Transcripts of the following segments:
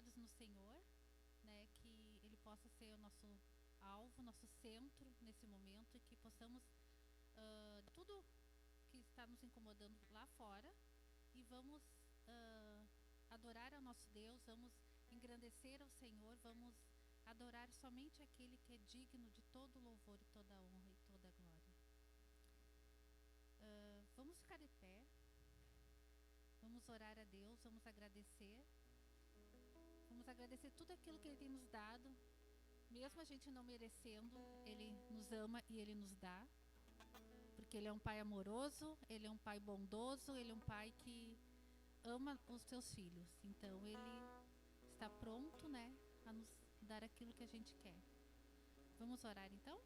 focados no Senhor, né, que Ele possa ser o nosso alvo, nosso centro nesse momento, e que possamos tudo que está nos incomodando lá fora, e vamos adorar ao nosso Deus, vamos engrandecer ao Senhor, vamos adorar somente aquele que é digno de todo louvor e toda honra e toda glória. Vamos ficar de pé, vamos orar a Deus, vamos agradecer tudo aquilo que Ele tem nos dado, mesmo a gente não merecendo. Ele nos ama e Ele nos dá, porque Ele é um Pai amoroso, Ele é um Pai bondoso, Ele é um Pai que ama os seus filhos. Então Ele está pronto, né, a nos dar aquilo que a gente quer. Vamos orar então?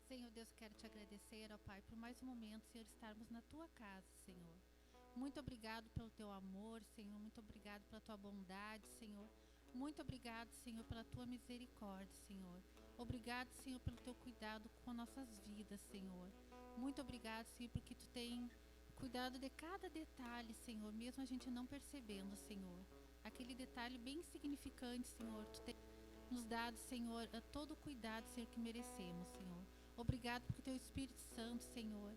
Senhor Deus, quero te agradecer, ó Pai, por mais um momento, Senhor, estarmos na tua casa, Senhor. Muito obrigado pelo teu amor, Senhor. Muito obrigado pela tua bondade, Senhor. Muito obrigado, Senhor, pela tua misericórdia, Senhor. Obrigado, Senhor, pelo teu cuidado com nossas vidas, Senhor. Muito obrigado, Senhor, porque tu tem cuidado de cada detalhe, Senhor, mesmo a gente não percebendo, Senhor. Aquele detalhe bem significante, Senhor, tu tem nos dado, Senhor, todo o cuidado, Senhor, que merecemos, Senhor. Obrigado porque o teu Espírito Santo, Senhor,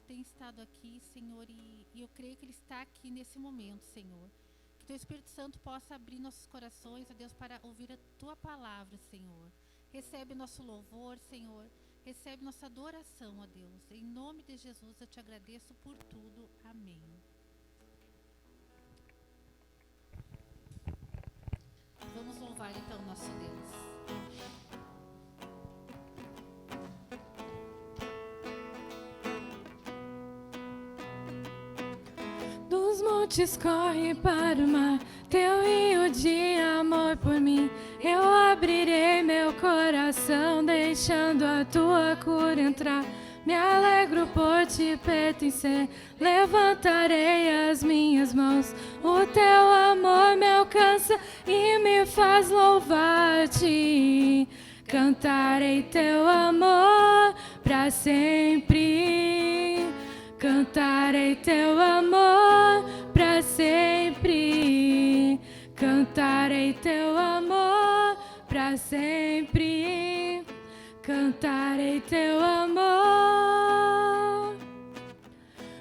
tem estado aqui, Senhor, e eu creio que Ele está aqui nesse momento, Senhor. Que o teu Espírito Santo possa abrir nossos corações, ó Deus, para ouvir a tua palavra, Senhor. Recebe nosso louvor, Senhor. Recebe nossa adoração, ó Deus. Em nome de Jesus eu te agradeço por tudo. Amém. Vamos louvar então nosso Deus. Dos montes corre para o mar, teu rio de amor por mim. Eu abrirei meu coração, deixando a tua cura entrar. Me alegro por te pertencer, levantarei as minhas mãos. O teu amor me alcança e me faz louvar-te. Cantarei teu amor para sempre. Cantarei teu amor para sempre. Cantarei teu amor para sempre. Cantarei teu amor.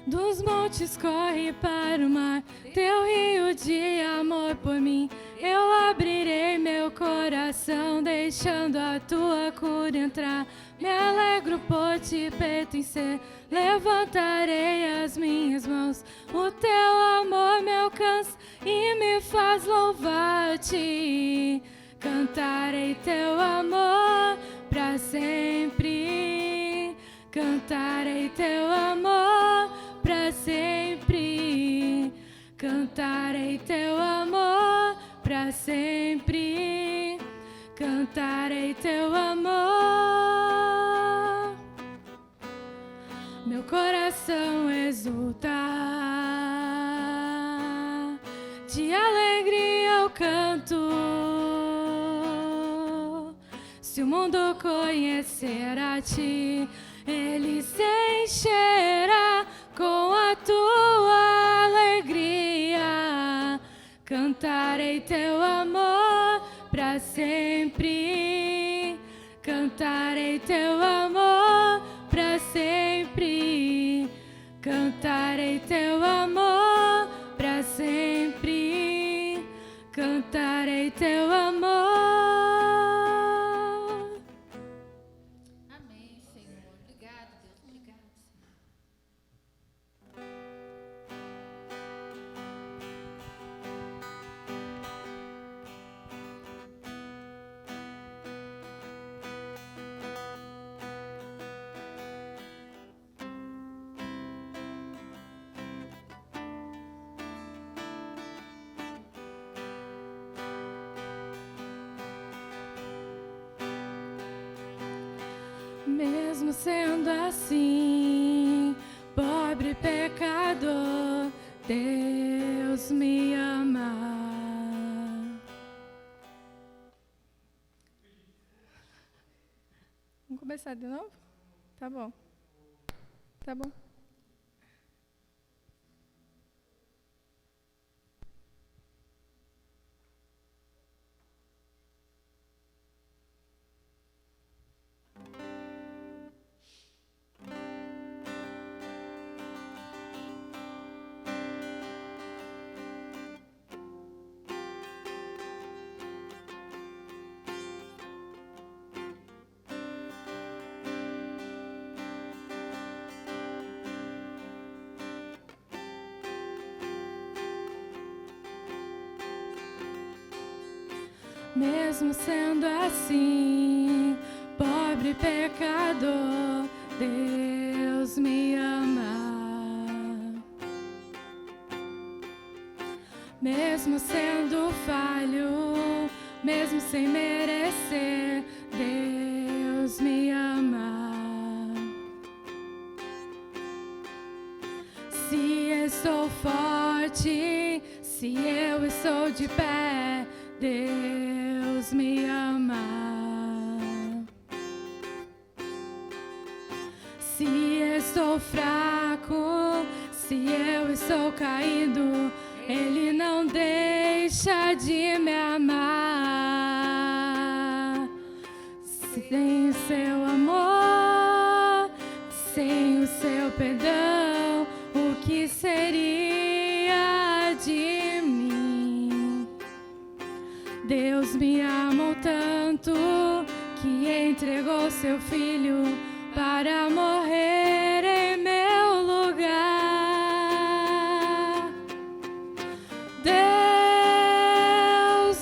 Dos montes corre para o mar, teu rio de amor por mim. Eu abrirei meu coração, deixando a tua cura entrar. Me alegro por te pertencer, levantarei as minhas mãos. O teu amor me alcança e me faz louvar-te. Cantarei teu amor para sempre. Cantarei teu amor para sempre. Cantarei teu amor para sempre. Cantarei teu amor. Meu coração exulta, de alegria eu canto. Se o mundo conhecer a ti, ele se encherá com a tua alegria. Cantarei teu amor para sempre. Cantarei teu amor para sempre. Cantarei teu amor para sempre. Cantarei teu amor. Amém, Senhor. Obrigado, Deus. Obrigado, Senhor. Mesmo sendo assim, pobre pecador, Deus me ama. Vamos começar de novo? Tá bom. Tá bom. Mesmo sendo assim, pobre pecador, Deus me ama. Mesmo sendo falho, mesmo sem merecer, Deus me ama. Se estou forte, se eu estou de pé, Deus me ama. Se estou fraco, se eu estou caído, Ele não deixa de me amar. Sem o seu amor, sem o seu perdão, o que seria de mim? Deus me amou tanto que entregou seu filho para morrer em meu lugar. Deus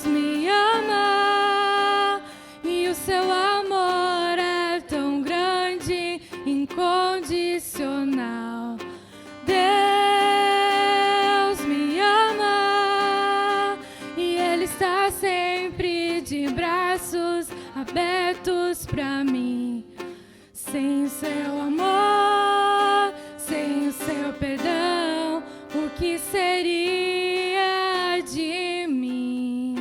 me ama e o seu amor é tão grande, incondicional. Deus me ama e Ele está sempre de braços abertos para mim. Sem o seu amor, sem o seu perdão, o que seria de mim?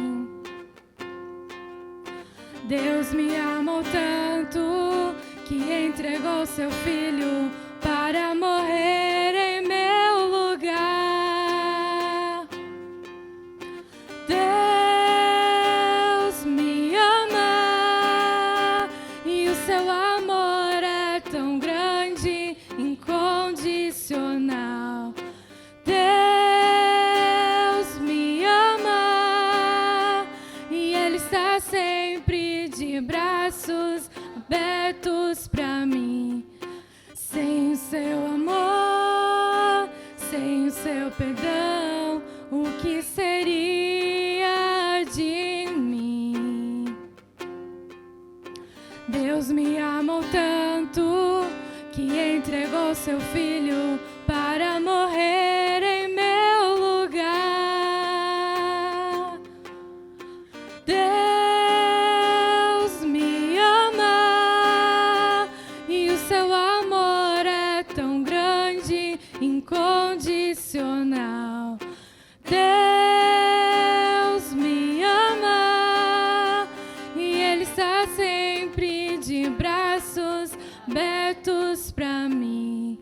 Deus me amou tanto que entregou seu filho para morrer em meu lugar. Deus me ama e o seu amor é tão grande, incondicional. Deus me ama e Ele está sempre de braços abertos para mim. Sem o seu amor, sem o seu perdão, o que seria de mim? Deus me amou tanto que entregou seu filho para morrer em meu lugar. Deus me ama e o seu amor é tão grande, incondicional. Deus me ama e Ele está sempre de braços abertos para mim.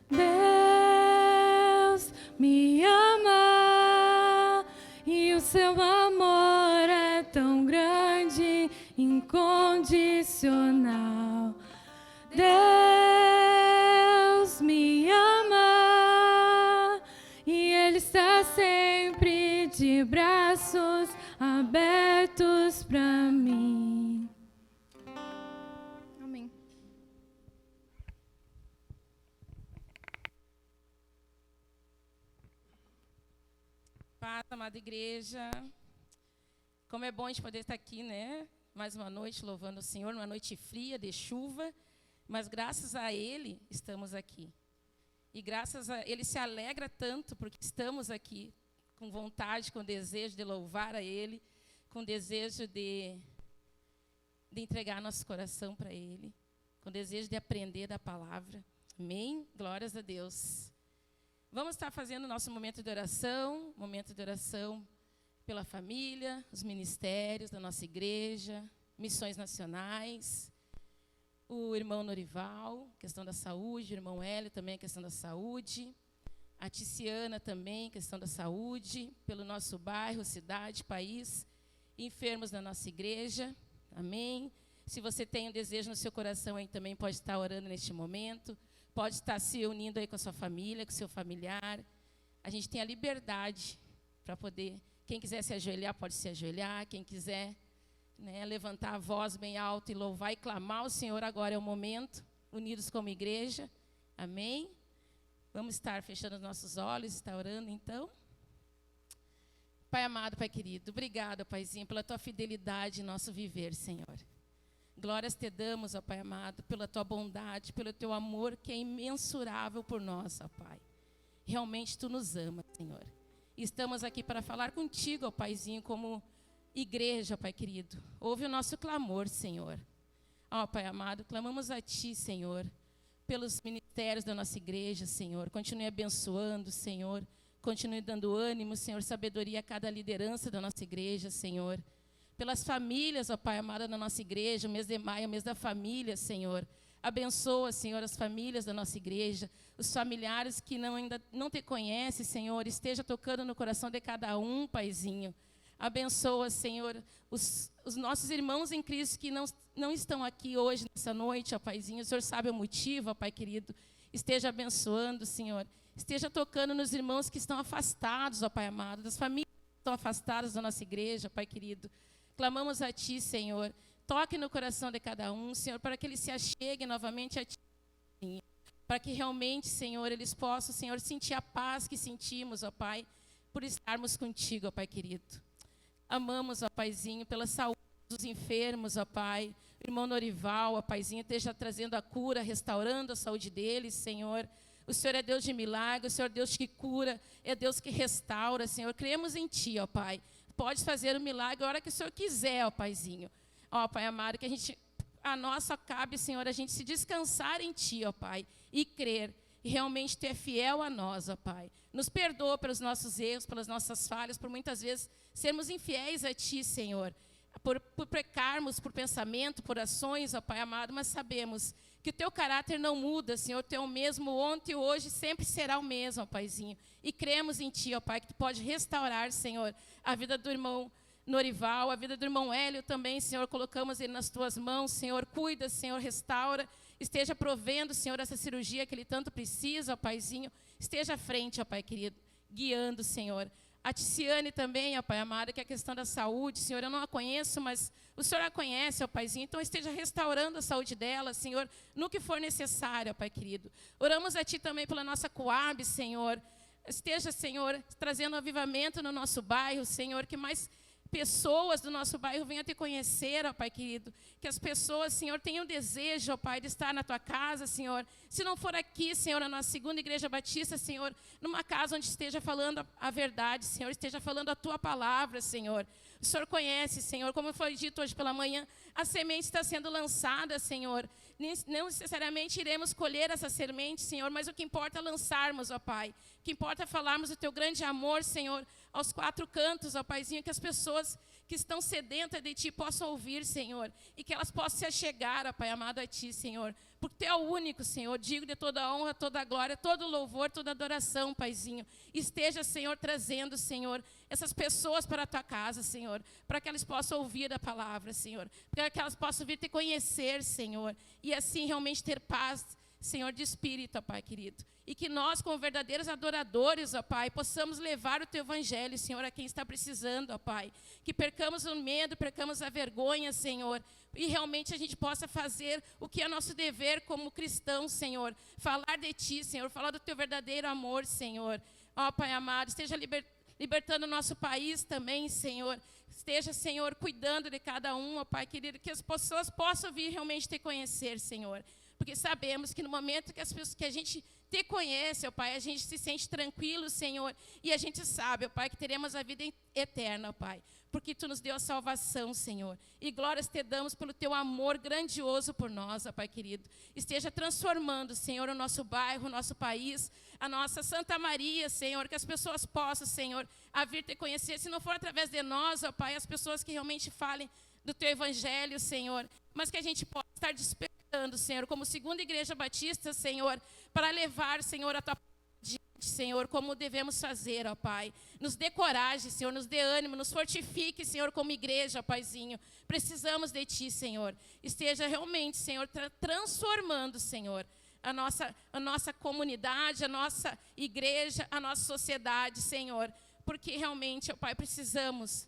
Deus me ama e o seu amor é tão grande, incondicional. Deus me ama e Ele está sempre de braços abertos para mim. Amém. Paz, amada igreja. Como é bom a gente poder estar aqui, né? Mais uma noite louvando o Senhor, uma noite fria, de chuva, mas graças a Ele estamos aqui. E graças a Ele se alegra tanto porque estamos aqui com vontade, com desejo de louvar a Ele, com desejo de entregar nosso coração para Ele, com desejo de aprender da palavra. Amém? Glórias a Deus. Vamos estar fazendo o nosso momento de oração pela família, os ministérios da nossa igreja, missões nacionais, o irmão Norival, questão da saúde, o irmão Hélio também, questão da saúde, a Ticiana também, questão da saúde, pelo nosso bairro, cidade, país, enfermos da nossa igreja, amém? Se você tem um desejo no seu coração, aí também pode estar orando neste momento, pode estar se unindo aí com a sua família, com o seu familiar. A gente tem a liberdade para poder, quem quiser se ajoelhar, pode se ajoelhar, quem quiser, né, levantar a voz bem alta e louvar e clamar ao Senhor, agora é o momento, unidos como igreja, amém? Vamos estar fechando os nossos olhos, estar orando então. Pai amado, Pai querido, obrigado, Paizinho, pela tua fidelidade em nosso viver, Senhor. Glórias te damos, ó Pai amado, pela tua bondade, pelo teu amor que é imensurável por nós, ó Pai. Realmente tu nos amas, Senhor. E estamos aqui para falar contigo, ó Paizinho, como igreja, Pai querido. Ouve o nosso clamor, Senhor. Ó Pai amado, clamamos a ti, Senhor, pelos ministérios da nossa igreja, Senhor. Continue abençoando, Senhor. Continue dando ânimo, Senhor, sabedoria a cada liderança da nossa igreja, Senhor. Pelas famílias, ó Pai amado, da nossa igreja, o mês de maio, o mês da família, Senhor. Abençoa, Senhor, as famílias da nossa igreja, os familiares que ainda não te conhecem, Senhor. Esteja tocando no coração de cada um, Paizinho. Abençoa, Senhor, os nossos irmãos em Cristo que não estão aqui hoje, nessa noite, ó Paizinho. O Senhor sabe o motivo, ó Pai querido. Esteja abençoando, Senhor. Esteja tocando nos irmãos que estão afastados, ó Pai amado, das famílias que estão afastadas da nossa igreja, Pai querido. Clamamos a ti, Senhor. Toque no coração de cada um, Senhor, para que eles se acheguem novamente a ti, Senhor. Para que realmente, Senhor, eles possam, Senhor, sentir a paz que sentimos, ó Pai, por estarmos contigo, ó Pai querido. Amamos, ó Paizinho, pela saúde dos enfermos, ó Pai. O irmão Norival, ó Paizinho, esteja trazendo a cura, restaurando a saúde deles, Senhor. O Senhor é Deus de milagres, o Senhor é Deus que cura, é Deus que restaura, Senhor. Cremos em ti, ó Pai. Pode fazer o milagre a hora que o Senhor quiser, ó Paizinho. Ó Pai amado, que a nossa cabe, Senhor, a gente se descansar em ti, ó Pai, e crer. E realmente tu é fiel a nós, ó Pai. Nos perdoa pelos nossos erros, pelas nossas falhas, por muitas vezes sermos infiéis a ti, Senhor. Por pecarmos, por pensamento, por ações, ó Pai amado, mas sabemos que o teu caráter não muda, Senhor. Tu é o mesmo ontem e hoje, sempre será o mesmo, ó Paizinho. E cremos em ti, ó Pai, que tu pode restaurar, Senhor, a vida do irmão Norival, a vida do irmão Hélio também, Senhor. Colocamos ele nas tuas mãos, Senhor. Cuida, Senhor, restaura. Esteja provendo, Senhor, essa cirurgia que ele tanto precisa, ó Paizinho. Esteja à frente, ó Pai querido, guiando, Senhor. A Ticiane também, ó Pai amado, que é a questão da saúde, Senhor, eu não a conheço, mas o Senhor a conhece, ó Paizinho, então esteja restaurando a saúde dela, Senhor, no que for necessário, ó Pai querido. Oramos a Ti também pela nossa Coab, Senhor. Esteja, Senhor, trazendo avivamento no nosso bairro, Senhor, que mais pessoas do nosso bairro venham te conhecer, ó Pai querido. Que as pessoas, Senhor, tenham desejo, ó Pai, de estar na Tua casa, Senhor. Se não for aqui, Senhor, na nossa segunda igreja batista, Senhor, numa casa onde esteja falando a verdade, Senhor, esteja falando a Tua palavra, Senhor. O Senhor conhece, Senhor, como foi dito hoje pela manhã, a semente está sendo lançada, Senhor. Não necessariamente iremos colher essa semente, Senhor, mas o que importa é lançarmos, ó Pai. O que importa é falarmos do Teu grande amor, Senhor, aos quatro cantos, ó Paizinho, que as pessoas que estão sedentas de Ti possam ouvir, Senhor, e que elas possam se achegar, ó Pai amado, a Ti, Senhor, porque Tu é o único, Senhor, digo de toda a honra, toda a glória, todo o louvor, toda a adoração, Paizinho. Esteja, Senhor, trazendo, Senhor, essas pessoas para a Tua casa, Senhor, para que elas possam ouvir a palavra, Senhor, para que elas possam vir Te conhecer, Senhor, e assim realmente ter paz, Senhor, de espírito, ó Pai querido. E que nós, como verdadeiros adoradores, ó Pai, possamos levar o Teu evangelho, Senhor, a quem está precisando, ó Pai. Que percamos o medo, percamos a vergonha, Senhor. E realmente a gente possa fazer o que é nosso dever como cristãos, Senhor. Falar de Ti, Senhor, falar do Teu verdadeiro amor, Senhor. Ó Pai amado, esteja libertando o nosso país também, Senhor. Esteja, Senhor, cuidando de cada um, ó Pai querido, que as pessoas possam vir realmente Te conhecer, Senhor. Porque sabemos que no momento que a gente Te conhece, ó Pai, a gente se sente tranquilo, Senhor, e a gente sabe, ó Pai, que teremos a vida eterna, ó Pai, porque Tu nos deu a salvação, Senhor, e glórias Te damos pelo Teu amor grandioso por nós, ó Pai querido. Esteja transformando, Senhor, o nosso bairro, o nosso país, a nossa Santa Maria, Senhor, que as pessoas possam, Senhor, a vir Te conhecer, se não for através de nós, ó Pai, as pessoas que realmente falem do Teu evangelho, Senhor, mas que a gente possa estar despertando, Senhor, como segunda igreja batista, Senhor, para levar, Senhor, a Tua palavra, Senhor, como devemos fazer, ó Pai. Nos dê coragem, Senhor, nos dê ânimo, nos fortifique, Senhor, como igreja, ó Paizinho. Precisamos de Ti, Senhor. Esteja realmente, Senhor, transformando, Senhor, a nossa comunidade, a nossa igreja, a nossa sociedade, Senhor, porque realmente, ó Pai, precisamos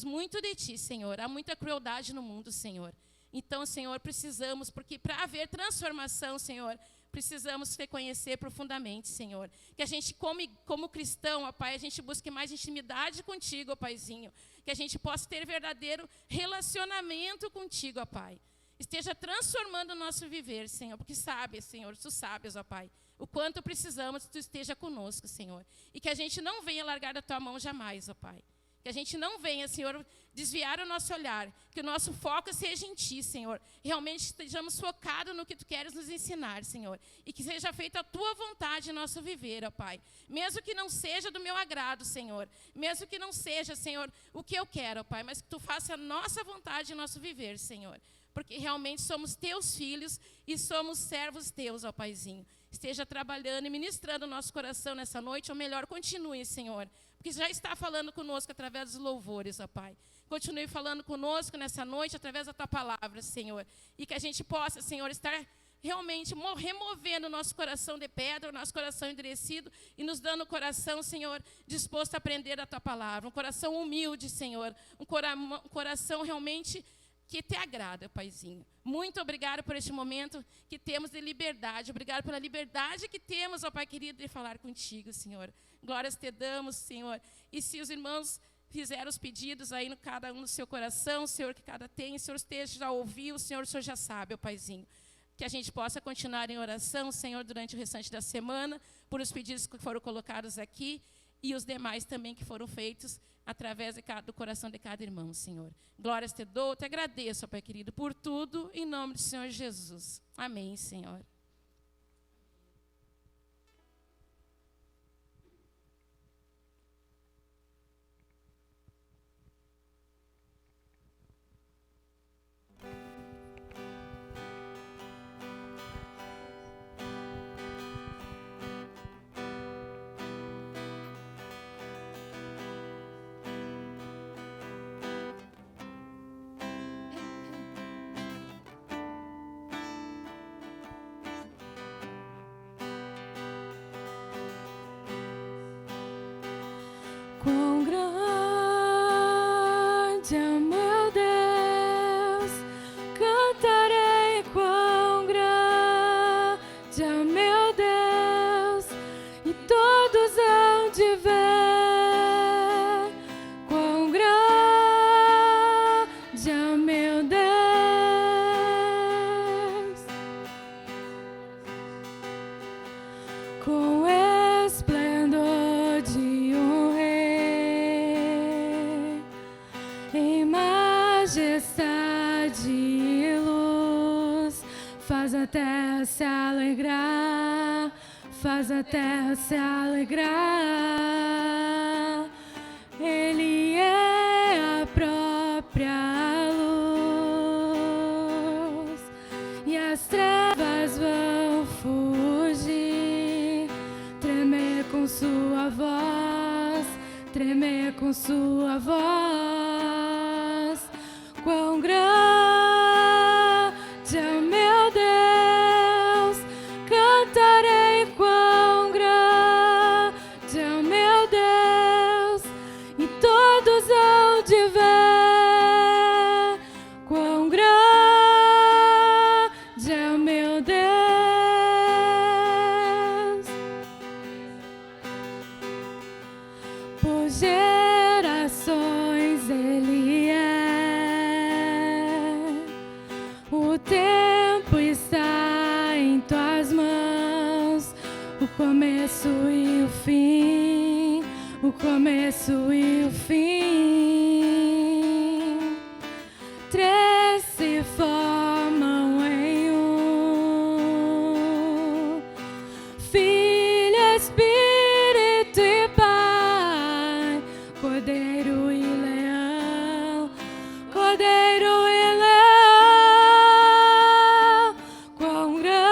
muito de Ti, Senhor. Há muita crueldade no mundo, Senhor. Então, Senhor, precisamos, porque para haver transformação, Senhor, precisamos te conhecer profundamente, Senhor. Que a gente, como cristão, ó Pai, a gente busque mais intimidade contigo, ó Paizinho. Que a gente possa ter verdadeiro relacionamento contigo, ó Pai. Esteja transformando o nosso viver, Senhor, porque sabes, Senhor, tu sabes, ó Pai, o quanto precisamos que tu esteja conosco, Senhor. E que a gente não venha largar da tua mão jamais, ó Pai. Que a gente não venha, Senhor, desviar o nosso olhar. Que o nosso foco seja em Ti, Senhor. Realmente estejamos focados no que Tu queres nos ensinar, Senhor. E que seja feita a Tua vontade em nosso viver, ó Pai. Mesmo que não seja do meu agrado, Senhor. Mesmo que não seja, Senhor, o que eu quero, ó Pai. Mas que Tu faça a nossa vontade em nosso viver, Senhor. Porque realmente somos Teus filhos e somos servos Teus, ó Paizinho. Esteja trabalhando e ministrando o nosso coração nessa noite. Ou melhor, continue, Senhor. Porque já está falando conosco através dos louvores, ó Pai. Continue falando conosco nessa noite através da Tua palavra, Senhor. E que a gente possa, Senhor, estar realmente removendo o nosso coração de pedra, o nosso coração endurecido e nos dando um coração, Senhor, disposto a aprender a Tua palavra. Um coração humilde, Senhor. Um coração realmente que te agrada, Paizinho. Muito obrigado por este momento que temos de liberdade. Obrigado pela liberdade que temos, ó Pai querido, de falar contigo, Senhor. Glórias te damos, Senhor. E se os irmãos fizeram os pedidos aí, cada um no seu coração, Senhor, que cada tem, Senhor, esteja já ouviu, o Senhor já sabe, ó Paizinho. Que a gente possa continuar em oração, Senhor, durante o restante da semana, por os pedidos que foram colocados aqui e os demais também que foram feitos através do coração de cada irmão, Senhor. Glórias te dou, te agradeço, ó Pai querido, por tudo, em nome do Senhor Jesus. Amém, Senhor. Quão grande é o meu Deus, cantarei quão grande é o meu Deus, e todos hão de ver quão grande é o meu Deus. Com esplendor de um rei, em majestade e luz, faz a terra se alegrar, faz a terra se alegrar. Ele é a própria luz, e as trevas vão fugir, tremer com sua voz, tremer com sua voz. Quão grande é o meu Deus, cantarei quão grande é o meu Deus, e todos hão de ver quão grande é o meu Deus. Por gerações Ele é, o tempo está em Tuas mãos, o começo e o fim, o começo e o fim. Três se formam em um, Filho, Espírito e Pai, Cordeiro e Leão, Cordeiro e Leão. Quão grande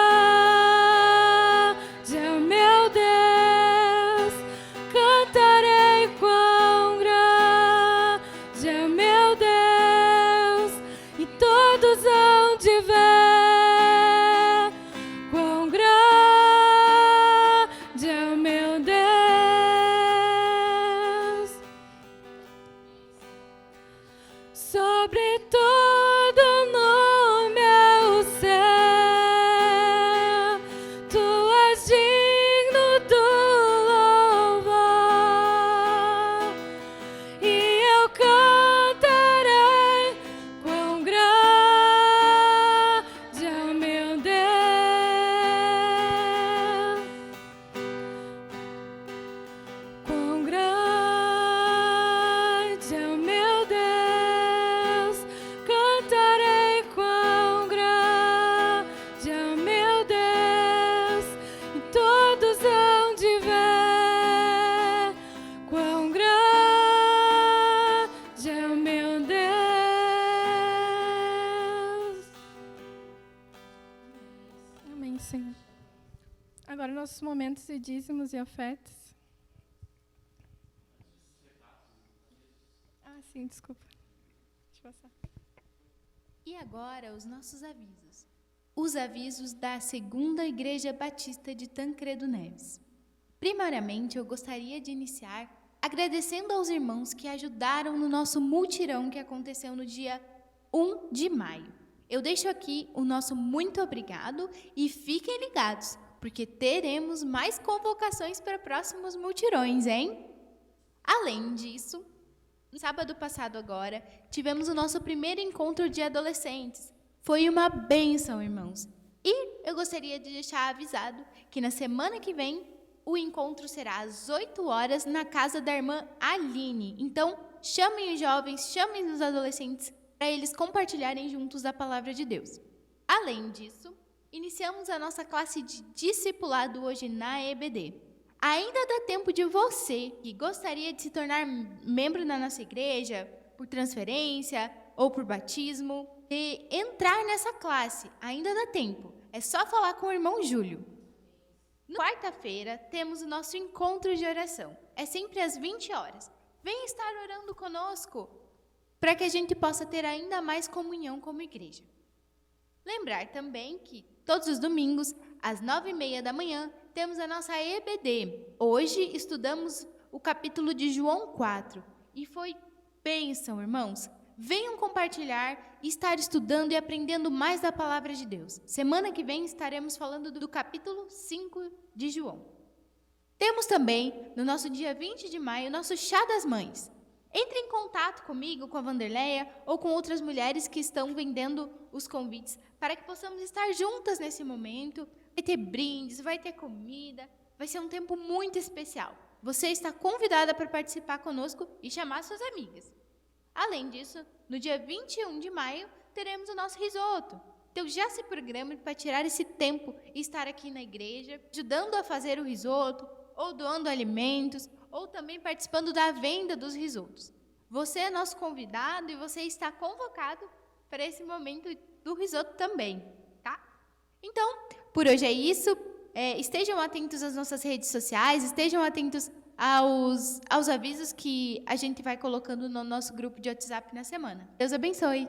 é o meu Deus, cantarei quão grande é o meu Deus, e todos hão nossos momentos de dízimos e ofertas. Ah, sim, desculpa. Deixa eu passar. E agora, os nossos avisos. Os avisos da Segunda Igreja Batista de Tancredo Neves. Primariamente, eu gostaria de iniciar agradecendo aos irmãos que ajudaram no nosso mutirão que aconteceu no dia 1 de maio. Eu deixo aqui o nosso muito obrigado e fiquem ligados, porque teremos mais convocações para próximos mutirões, hein? Além disso, no sábado passado agora, tivemos o nosso primeiro encontro de adolescentes. Foi uma bênção, irmãos. E eu gostaria de deixar avisado que na semana que vem o encontro será às 8 horas na casa da irmã Aline. Então, chamem os jovens, chamem os adolescentes para eles compartilharem juntos a palavra de Deus. Além disso, iniciamos a nossa classe de discipulado hoje na EBD. Ainda dá tempo de você que gostaria de se tornar membro da nossa igreja, por transferência ou por batismo, e entrar nessa classe. Ainda dá tempo. É só falar com o irmão Júlio. Na quarta-feira, temos o nosso encontro de oração. É sempre às 20 horas. Venha estar orando conosco, para que a gente possa ter ainda mais comunhão como igreja. Lembrar também que, todos os domingos, às 9h30 da manhã, temos a nossa EBD. Hoje, estudamos o capítulo de João 4. E foi bênção, irmãos. Venham compartilhar, estar estudando e aprendendo mais da palavra de Deus. Semana que vem estaremos falando do capítulo 5 de João. Temos também, no nosso dia 20 de maio, nosso Chá das Mães. Entre em contato comigo, com a Vanderleia ou com outras mulheres que estão vendendo os convites para que possamos estar juntas nesse momento. Vai ter brindes, vai ter comida, vai ser um tempo muito especial. Você está convidada para participar conosco e chamar suas amigas. Além disso, no dia 21 de maio, teremos o nosso risoto. Então, já se programe para tirar esse tempo e estar aqui na igreja, ajudando a fazer o risoto, ou doando alimentos, ou também participando da venda dos risotos. Você é nosso convidado e você está convocado para esse momento do risoto também, tá? Então, por hoje é isso. Estejam atentos às nossas redes sociais, estejam atentos aos avisos que a gente vai colocando no nosso grupo de WhatsApp na semana. Deus abençoe.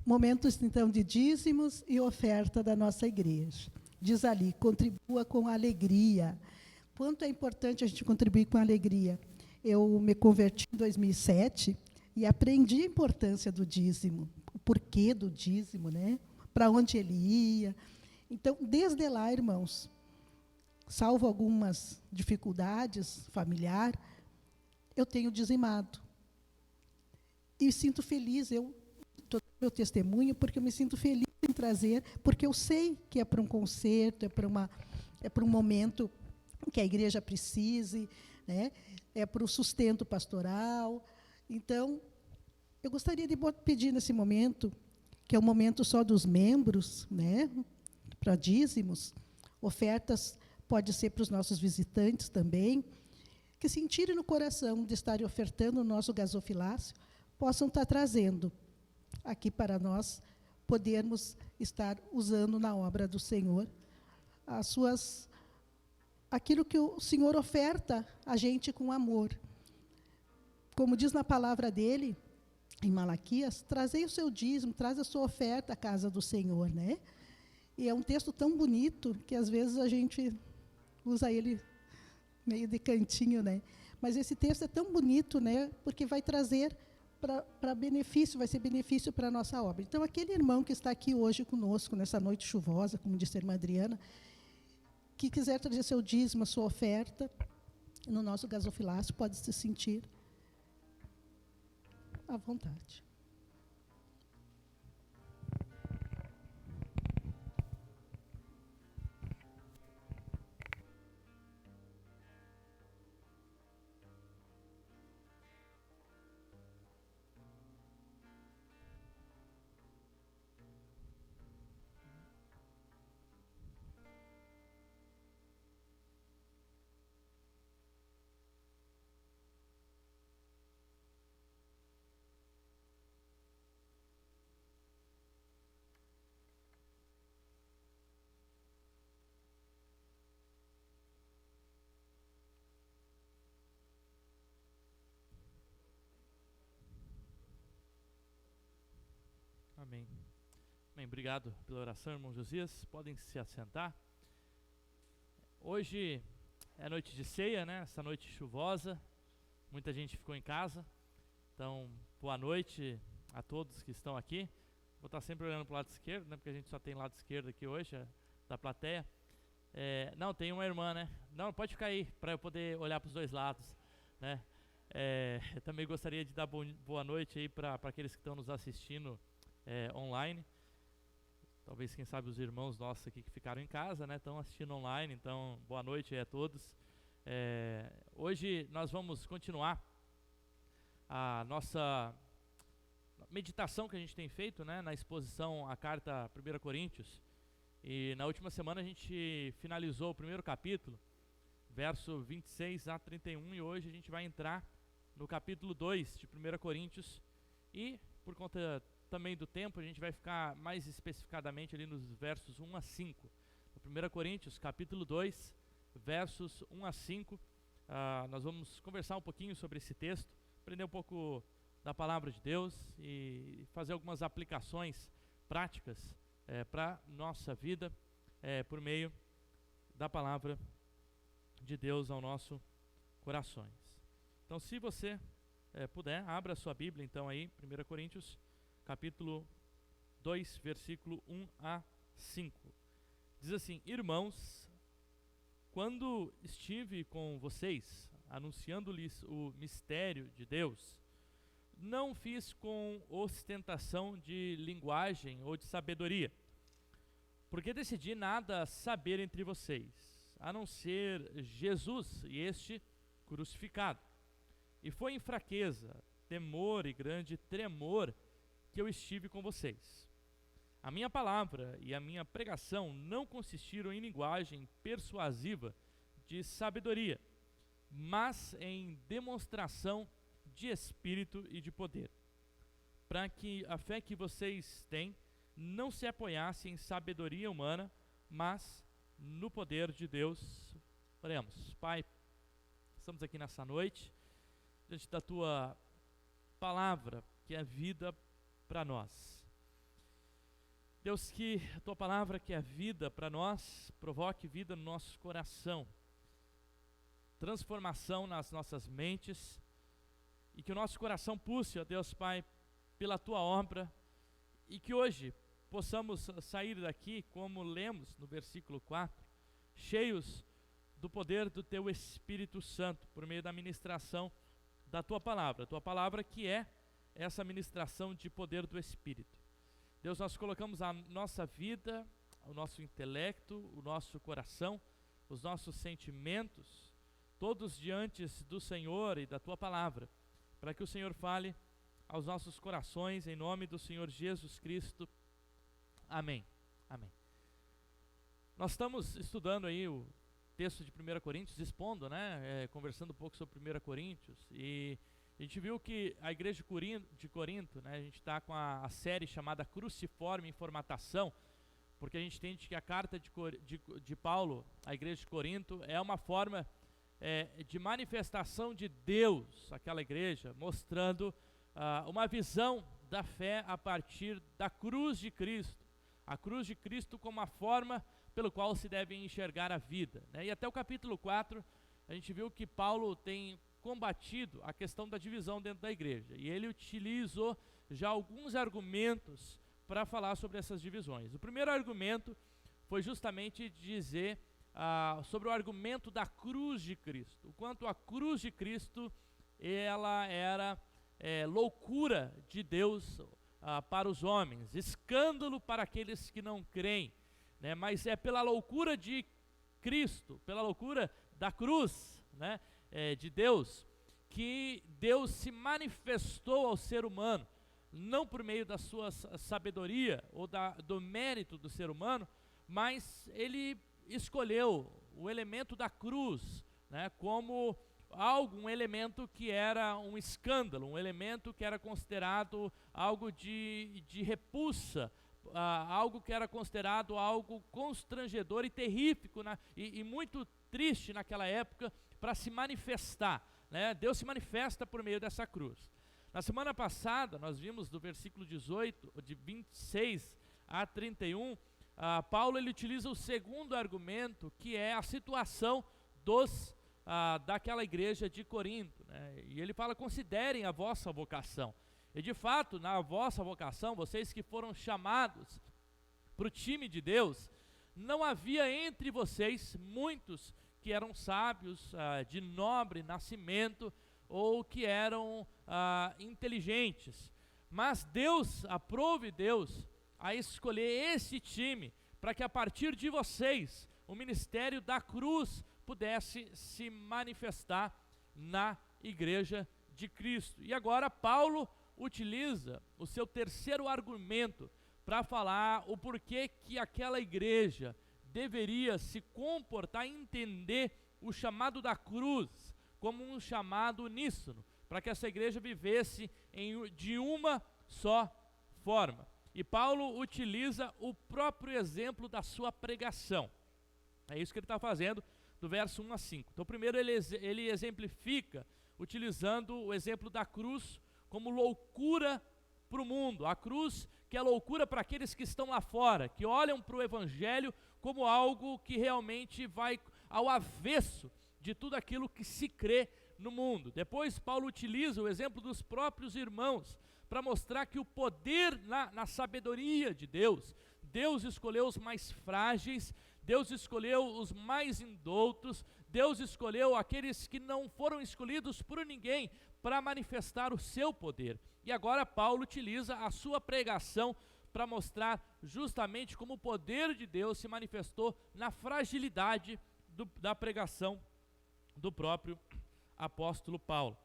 Momentos, então, de dízimos e oferta da nossa igreja. Diz ali, contribua com alegria. Quanto é importante a gente contribuir com alegria. Eu me converti em 2007 e aprendi a importância do dízimo, o porquê do dízimo, né? Para onde ele ia. Então, desde lá, irmãos, salvo algumas dificuldades familiares, eu tenho dizimado. E sinto feliz, eu estou dando meu testemunho, porque eu me sinto feliz em trazer, porque eu sei que é para um concerto, é para um momento que a igreja precise, né? É para o sustento pastoral. Então, eu gostaria de pedir nesse momento, que é um momento só dos membros, né? Para dízimos, ofertas pode ser para os nossos visitantes também, que sentirem no coração de estarem ofertando o nosso gasofilácio, possam estar trazendo aqui para nós, podermos estar usando na obra do Senhor aquilo que o Senhor oferta a gente com amor. Como diz na palavra dele, em Malaquias, trazei o seu dízimo, traz a sua oferta à casa do Senhor, né? E é um texto tão bonito que, às vezes, a gente usa ele meio de cantinho, né? Mas esse texto é tão bonito, né? Porque vai trazer para benefício, vai ser benefício para a nossa obra. Então, aquele irmão que está aqui hoje conosco, nessa noite chuvosa, como disse a irmã Adriana, que quiser trazer seu dízimo, a sua oferta, no nosso gasofilácio, pode se sentir à vontade. Amém. Bem, obrigado pela oração, irmão Josias. Podem se assentar. Hoje é noite de ceia, né? Essa noite chuvosa. Muita gente ficou em casa. Então, boa noite a todos que estão aqui. Vou estar sempre olhando para o lado esquerdo, né? Porque a gente só tem lado esquerdo aqui hoje, da plateia. Não, tem uma irmã, né? Não, pode ficar aí, para eu poder olhar para os dois lados, né? Eu também gostaria de dar boa noite aí para aqueles que estão nos assistindo online. Talvez, quem sabe, os irmãos nossos aqui que ficaram em casa, né? Estão assistindo online, então boa noite aí a todos. Hoje nós vamos continuar a nossa meditação que a gente tem feito, né? Na exposição à carta 1 Coríntios. E na última semana a gente finalizou o primeiro capítulo, verso 26 a 31, e hoje a gente vai entrar no capítulo 2 de 1 Coríntios, e por conta também do tempo, a gente vai ficar mais especificadamente ali nos versos 1 a 5. No 1 Coríntios, capítulo 2, versos 1 a 5, nós vamos conversar um pouquinho sobre esse texto, aprender um pouco da palavra de Deus e fazer algumas aplicações práticas para nossa vida, por meio da palavra de Deus ao nosso corações. Então, se você puder, abra a sua Bíblia então aí, 1 Coríntios, capítulo 2, versículo 1 a 5. Diz assim: irmãos, quando estive com vocês, anunciando-lhes o mistério de Deus, não fiz com ostentação de linguagem ou de sabedoria, porque decidi nada saber entre vocês, a não ser Jesus e este crucificado. E foi em fraqueza, temor e grande tremor que eu estive com vocês. A minha palavra e a minha pregação não consistiram em linguagem persuasiva de sabedoria, mas em demonstração de espírito e de poder, para que a fé que vocês têm não se apoiasse em sabedoria humana, mas no poder de Deus. Oremos. Pai, estamos aqui nessa noite, diante da Tua palavra, que é vida para nós. Deus, que a Tua palavra, que é vida para nós, provoque vida no nosso coração, transformação nas nossas mentes, e que o nosso coração pulse, ó Deus Pai, pela Tua obra, e que hoje possamos sair daqui, como lemos no versículo 4, cheios do poder do Teu Espírito Santo, por meio da ministração da Tua palavra que é essa ministração de poder do Espírito. Deus, nós colocamos a nossa vida, o nosso intelecto, o nosso coração, os nossos sentimentos, todos diante do Senhor e da Tua palavra, para que o Senhor fale aos nossos corações, em nome do Senhor Jesus Cristo. Amém. Amém. Nós estamos estudando aí o texto de 1 Coríntios, expondo, né, conversando um pouco sobre 1 Coríntios, e a gente viu que a igreja de Corinto, né, a gente está com a série chamada Cruciforme em Formatação, porque a gente entende que a carta de Paulo à igreja de Corinto é uma forma de manifestação de Deus, aquela igreja, mostrando uma visão da fé a partir da cruz de Cristo, a cruz de Cristo como a forma pelo qual se deve enxergar a vida, né? E até o capítulo 4, a gente viu que Paulo tem combatido a questão da divisão dentro da igreja, e ele utilizou já alguns argumentos para falar sobre essas divisões. O primeiro argumento foi justamente dizer sobre o argumento da cruz de Cristo, o quanto a cruz de Cristo ela era loucura de Deus para os homens, escândalo para aqueles que não creem, né? Mas é pela loucura de Cristo, pela loucura da cruz, né, de Deus, que Deus se manifestou ao ser humano, não por meio da sua sabedoria ou do mérito do ser humano, mas ele escolheu o elemento da cruz, né, como um elemento que era um escândalo, um elemento que era considerado algo de repulsa, algo que era considerado algo constrangedor e terrífico, e muito triste naquela época para se manifestar, né? Deus se manifesta por meio dessa cruz. Na semana passada, nós vimos do versículo 18, de 26 a 31, Paulo ele utiliza o segundo argumento, que é a situação daquela igreja de Corinto, né? E ele fala: considerem a vossa vocação. E de fato, na vossa vocação, vocês que foram chamados para o time de Deus, não havia entre vocês muitos que eram sábios, de nobre nascimento, ou que eram inteligentes. Mas Deus, aprove Deus a escolher esse time, para que a partir de vocês, o ministério da cruz pudesse se manifestar na igreja de Cristo. E agora Paulo utiliza o seu terceiro argumento para falar o porquê que aquela igreja deveria se comportar, entender o chamado da cruz como um chamado uníssono, para que essa igreja vivesse de uma só forma. E Paulo utiliza o próprio exemplo da sua pregação. É isso que ele está fazendo do verso 1 a 5. Então primeiro ele exemplifica utilizando o exemplo da cruz como loucura para o mundo. A cruz que é loucura para aqueles que estão lá fora, que olham para o evangelho como algo que realmente vai ao avesso de tudo aquilo que se crê no mundo. Depois Paulo utiliza o exemplo dos próprios irmãos para mostrar que o poder na sabedoria de Deus, Deus escolheu os mais frágeis, Deus escolheu os mais indoutos, Deus escolheu aqueles que não foram escolhidos por ninguém para manifestar o seu poder. E agora Paulo utiliza a sua pregação para mostrar justamente como o poder de Deus se manifestou na fragilidade da pregação do próprio apóstolo Paulo.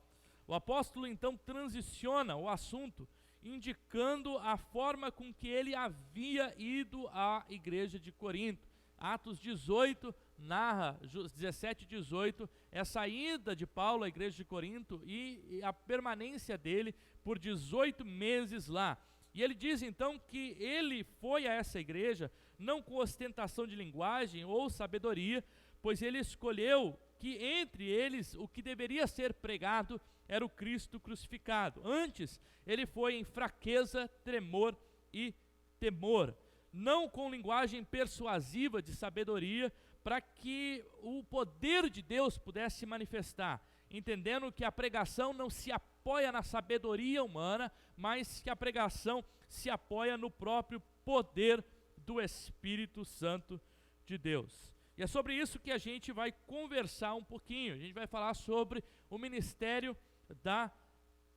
O apóstolo então transiciona o assunto, indicando a forma com que ele havia ido à igreja de Corinto. Atos 18 narra, 17 e 18, essa ida de Paulo à igreja de Corinto e a permanência dele por 18 meses lá. E ele diz então que ele foi a essa igreja não com ostentação de linguagem ou sabedoria, pois ele escolheu que entre eles o que deveria ser pregado era o Cristo crucificado. Antes, ele foi em fraqueza, tremor e temor, não com linguagem persuasiva de sabedoria, para que o poder de Deus pudesse se manifestar, entendendo que a pregação não se apoia na sabedoria humana, mas que a pregação se apoia no próprio poder do Espírito Santo de Deus. E é sobre isso que a gente vai conversar um pouquinho. A gente vai falar sobre o ministério da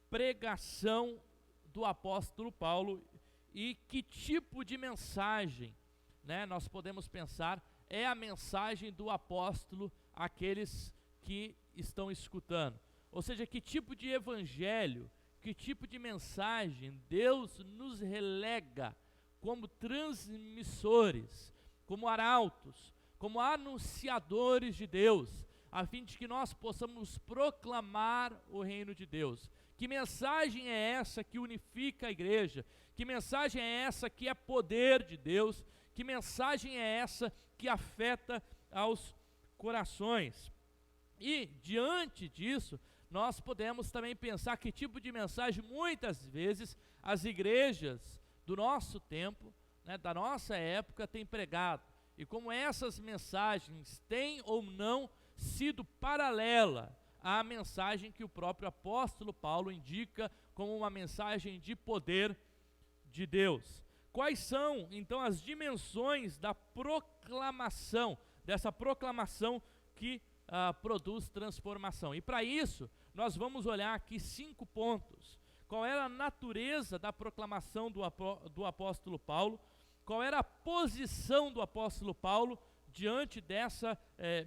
pregação do apóstolo Paulo e que tipo de mensagem, né, nós podemos pensar é a mensagem do apóstolo àqueles que estão escutando. Ou seja, que tipo de evangelho, que tipo de mensagem Deus nos relega como transmissores, como arautos, como anunciadores de Deus, a fim de que nós possamos proclamar o reino de Deus. Que mensagem é essa que unifica a igreja? Que mensagem é essa que é poder de Deus? Que mensagem é essa que afeta aos corações? E, diante disso, nós podemos também pensar que tipo de mensagem, muitas vezes, as igrejas do nosso tempo, né, da nossa época, têm pregado. E como essas mensagens têm ou não sido paralela à mensagem que o próprio apóstolo Paulo indica como uma mensagem de poder de Deus. Quais são, então, as dimensões da proclamação, dessa proclamação que produz transformação? E para isso, nós vamos olhar aqui 5 pontos. Qual era a natureza da proclamação do apóstolo Paulo? Qual era a posição do apóstolo Paulo diante dessa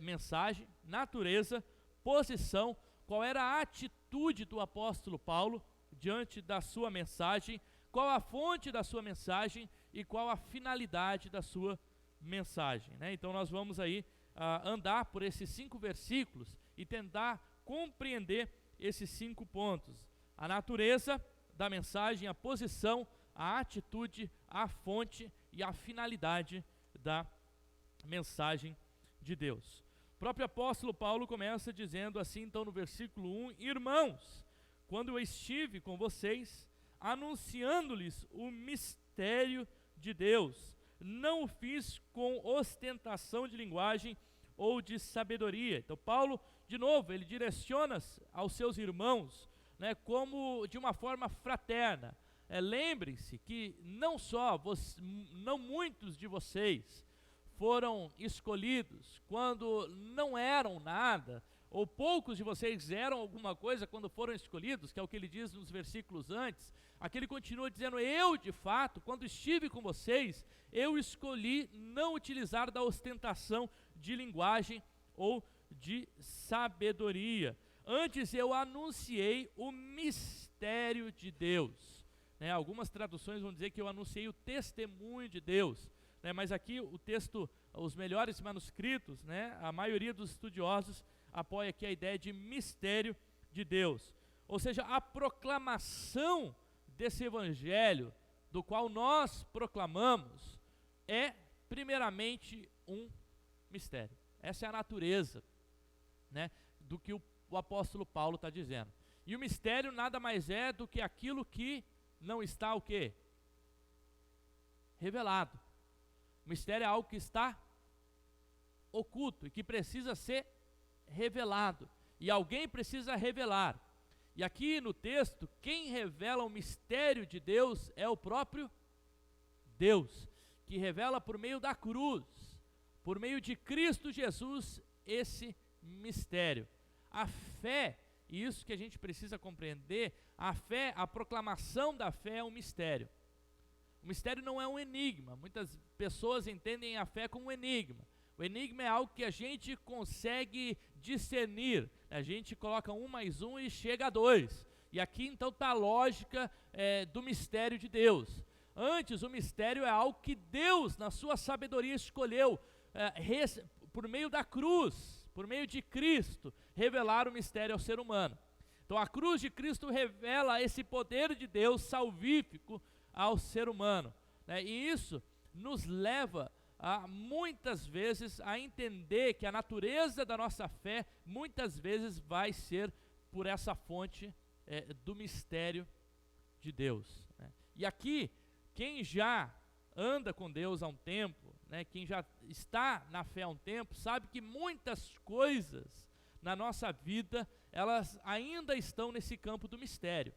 mensagem? Natureza, posição. Qual era a atitude do apóstolo Paulo diante da sua mensagem? Qual a fonte da sua mensagem e qual a finalidade da sua mensagem, né? Então nós vamos aí andar por esses 5 versículos e tentar compreender esses 5 pontos. A natureza da mensagem, a posição, a atitude, a fonte e a finalidade da mensagem de Deus. O próprio apóstolo Paulo começa dizendo assim, então, no versículo 1, irmãos, quando eu estive com vocês, anunciando-lhes o mistério de Deus. Não o fiz com ostentação de linguagem ou de sabedoria. Então Paulo, de novo, ele direciona aos seus irmãos, né, como de uma forma fraterna. Lembrem-se que não muitos de vocês foram escolhidos quando não eram nada, ou poucos de vocês eram alguma coisa quando foram escolhidos, que é o que ele diz nos versículos antes. Aqui ele continua dizendo: eu, de fato, quando estive com vocês, eu escolhi não utilizar da ostentação de linguagem ou de sabedoria. Antes eu anunciei o mistério de Deus. Algumas traduções vão dizer que eu anunciei o testemunho de Deus. Mas aqui o texto, os melhores manuscritos, a maioria dos estudiosos apoia aqui a ideia de mistério de Deus. Ou seja, a proclamação desse evangelho, do qual nós proclamamos, é primeiramente um mistério. Essa é a natureza, do que o apóstolo Paulo está dizendo. E o mistério nada mais é do que aquilo que não está o quê? Revelado. O mistério é algo que está oculto e que precisa ser revelado. E alguém precisa revelar. E aqui no texto, quem revela o mistério de Deus é o próprio Deus, que revela por meio da cruz, por meio de Cristo Jesus, esse mistério. A fé, e isso que a gente precisa compreender, a fé, a proclamação da fé é um mistério. O mistério não é um enigma. Muitas pessoas entendem a fé como um enigma. O enigma é algo que a gente consegue discernir. A gente coloca 1 mais 1 e chega a 2. E aqui então está a lógica do mistério de Deus. Antes, o mistério é algo que Deus, na sua sabedoria, escolheu por meio da cruz, por meio de Cristo, revelar o mistério ao ser humano. Então a cruz de Cristo revela esse poder de Deus salvífico ao ser humano, e isso nos leva muitas vezes a entender que a natureza da nossa fé muitas vezes vai ser por essa fonte do mistério de Deus. E aqui, quem já anda com Deus há um tempo, quem já está na fé há um tempo, sabe que muitas coisas na nossa vida, elas ainda estão nesse campo do mistério.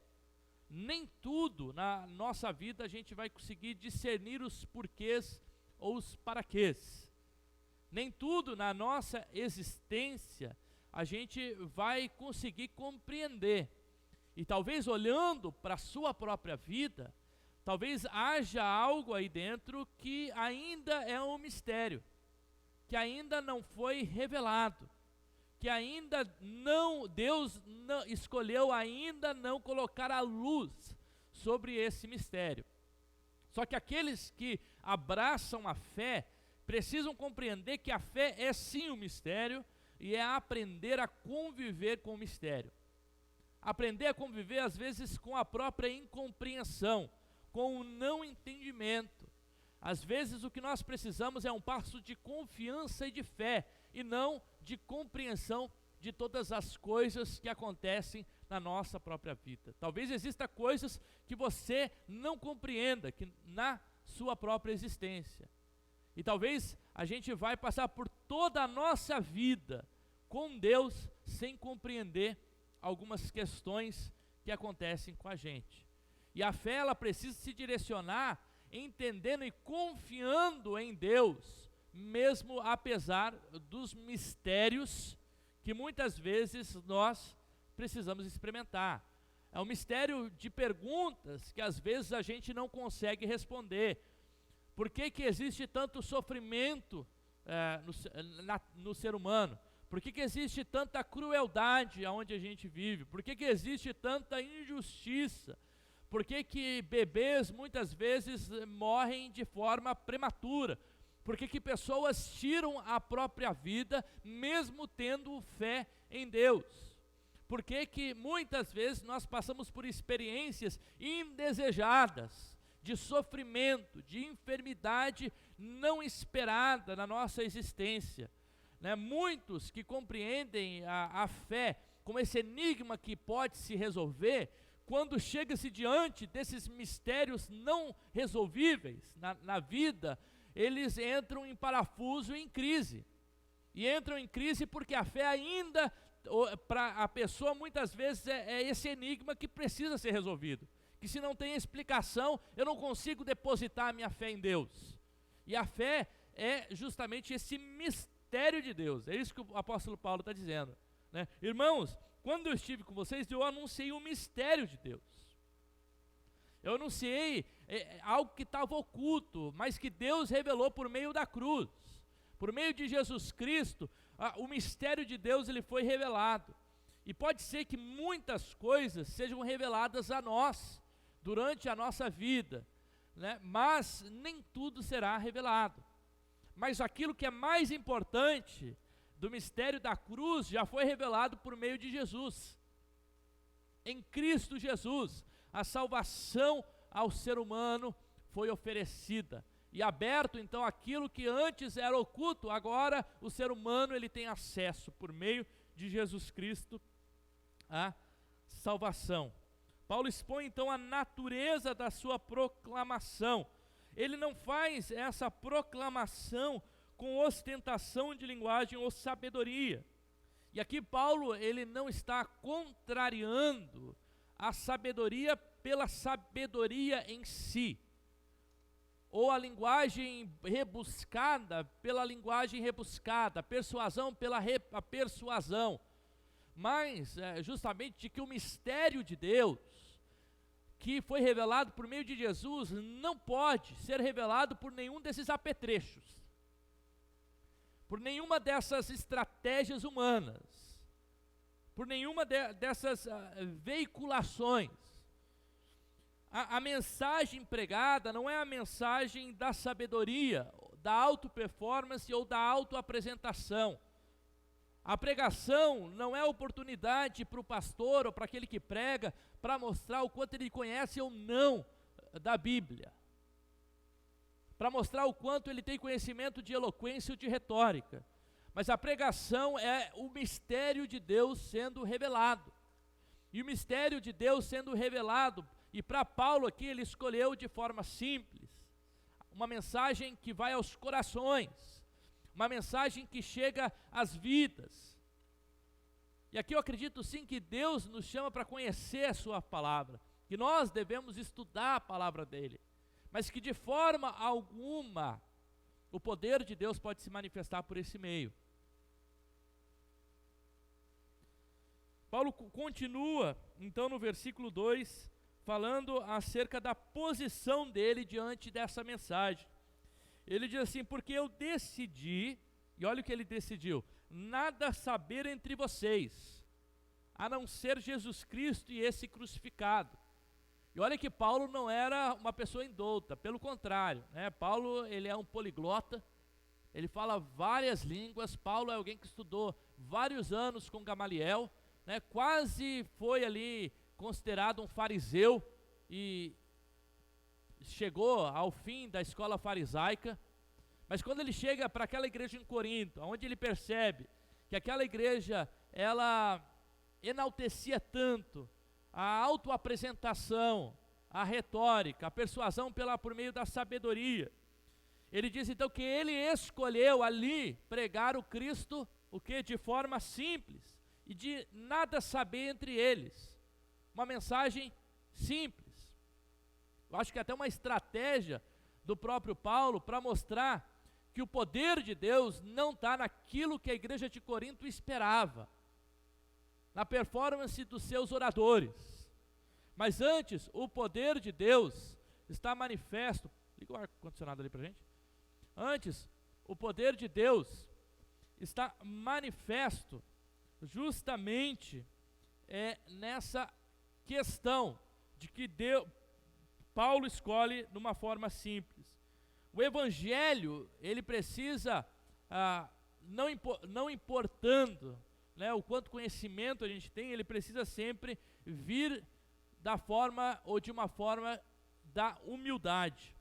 Nem tudo na nossa vida a gente vai conseguir discernir os porquês ou os paraquês. Nem tudo na nossa existência a gente vai conseguir compreender. E talvez olhando para a sua própria vida, talvez haja algo aí dentro que ainda é um mistério, que ainda não foi revelado, que ainda não, Deus não, escolheu ainda não colocar a luz sobre esse mistério. Só que aqueles que abraçam a fé precisam compreender que a fé é sim um mistério e é aprender a conviver com o mistério. Aprender a conviver às vezes com a própria incompreensão, com o não entendimento. Às vezes o que nós precisamos é um passo de confiança e de fé, e não de compreensão de todas as coisas que acontecem na nossa própria vida. Talvez exista coisas que você não compreenda que na sua própria existência. E talvez a gente vai passar por toda a nossa vida com Deus sem compreender algumas questões que acontecem com a gente. E a fé, ela precisa se direcionar entendendo e confiando em Deus, mesmo apesar dos mistérios que muitas vezes nós precisamos experimentar. É um mistério de perguntas que às vezes a gente não consegue responder. Por que que existe tanto sofrimento no ser humano? Por que que existe tanta crueldade onde a gente vive? Por que que existe tanta injustiça? Por que que bebês muitas vezes morrem de forma prematura? Por que que pessoas tiram a própria vida mesmo tendo fé em Deus? Por que que muitas vezes nós passamos por experiências indesejadas, de sofrimento, de enfermidade não esperada na nossa existência? Muitos que compreendem a fé como esse enigma que pode se resolver quando chega-se diante desses mistérios não resolvíveis na vida. Eles entram em parafuso e em crise. E entram em crise porque a fé ainda, para a pessoa, muitas vezes é esse enigma que precisa ser resolvido. Que se não tem explicação, eu não consigo depositar a minha fé em Deus. E a fé é justamente esse mistério de Deus. É isso que o apóstolo Paulo está dizendo, né? Irmãos, quando eu estive com vocês, eu anunciei o mistério de Deus. Eu anunciei algo que estava oculto, mas que Deus revelou por meio da cruz. Por meio de Jesus Cristo, o mistério de Deus ele foi revelado. E pode ser que muitas coisas sejam reveladas a nós durante a nossa vida, né? Mas nem tudo será revelado. Mas aquilo que é mais importante do mistério da cruz já foi revelado por meio de Jesus. Em Cristo Jesus, a salvação ao ser humano foi oferecida. E aberto então aquilo que antes era oculto, agora o ser humano ele tem acesso por meio de Jesus Cristo à salvação. Paulo expõe então a natureza da sua proclamação. Ele não faz essa proclamação com ostentação de linguagem ou sabedoria. E aqui Paulo ele não está contrariando a sabedoria pela sabedoria em si, ou a linguagem rebuscada pela linguagem rebuscada, a persuasão pela a persuasão, mas justamente de que o mistério de Deus, que foi revelado por meio de Jesus, não pode ser revelado por nenhum desses apetrechos, por nenhuma dessas estratégias humanas, por nenhuma dessas veiculações. A mensagem pregada não é a mensagem da sabedoria, da auto-performance ou da auto-apresentação. A pregação não é oportunidade para o pastor ou para aquele que prega para mostrar o quanto ele conhece ou não da Bíblia, para mostrar o quanto ele tem conhecimento de eloquência ou de retórica. Mas a pregação é o mistério de Deus sendo revelado. E o mistério de Deus sendo revelado, e para Paulo aqui ele escolheu de forma simples, uma mensagem que vai aos corações, uma mensagem que chega às vidas. E aqui eu acredito sim que Deus nos chama para conhecer a sua palavra, que nós devemos estudar a palavra dele, mas que de forma alguma o poder de Deus pode se manifestar por esse meio. Paulo continua então no versículo 2, falando acerca da posição dele diante dessa mensagem. Ele diz assim: porque eu decidi, e olha o que ele decidiu, nada saber entre vocês, a não ser Jesus Cristo e esse crucificado. E olha que Paulo não era uma pessoa indouta, pelo contrário, né? Paulo ele é um poliglota, ele fala várias línguas. Paulo é alguém que estudou vários anos com Gamaliel, né? Quase foi ali considerado um fariseu e chegou ao fim da escola farisaica. Mas quando ele chega para aquela igreja em Corinto, onde ele percebe que aquela igreja ela enaltecia tanto a autoapresentação, a retórica, a persuasão por meio da sabedoria, ele diz então que ele escolheu ali pregar o Cristo, o que? De forma simples e de nada saber entre eles. Uma mensagem simples. Eu acho que até uma estratégia do próprio Paulo para mostrar que o poder de Deus não está naquilo que a igreja de Corinto esperava, na performance dos seus oradores, mas antes o poder de Deus está manifesto. Liga o ar-condicionado ali para a gente. Antes, o poder de Deus está manifesto justamente nessa questão de que Paulo escolhe de uma forma simples. O evangelho, ele precisa, não importando, né, o quanto conhecimento a gente tem, ele precisa sempre vir da forma ou de uma forma da humildade.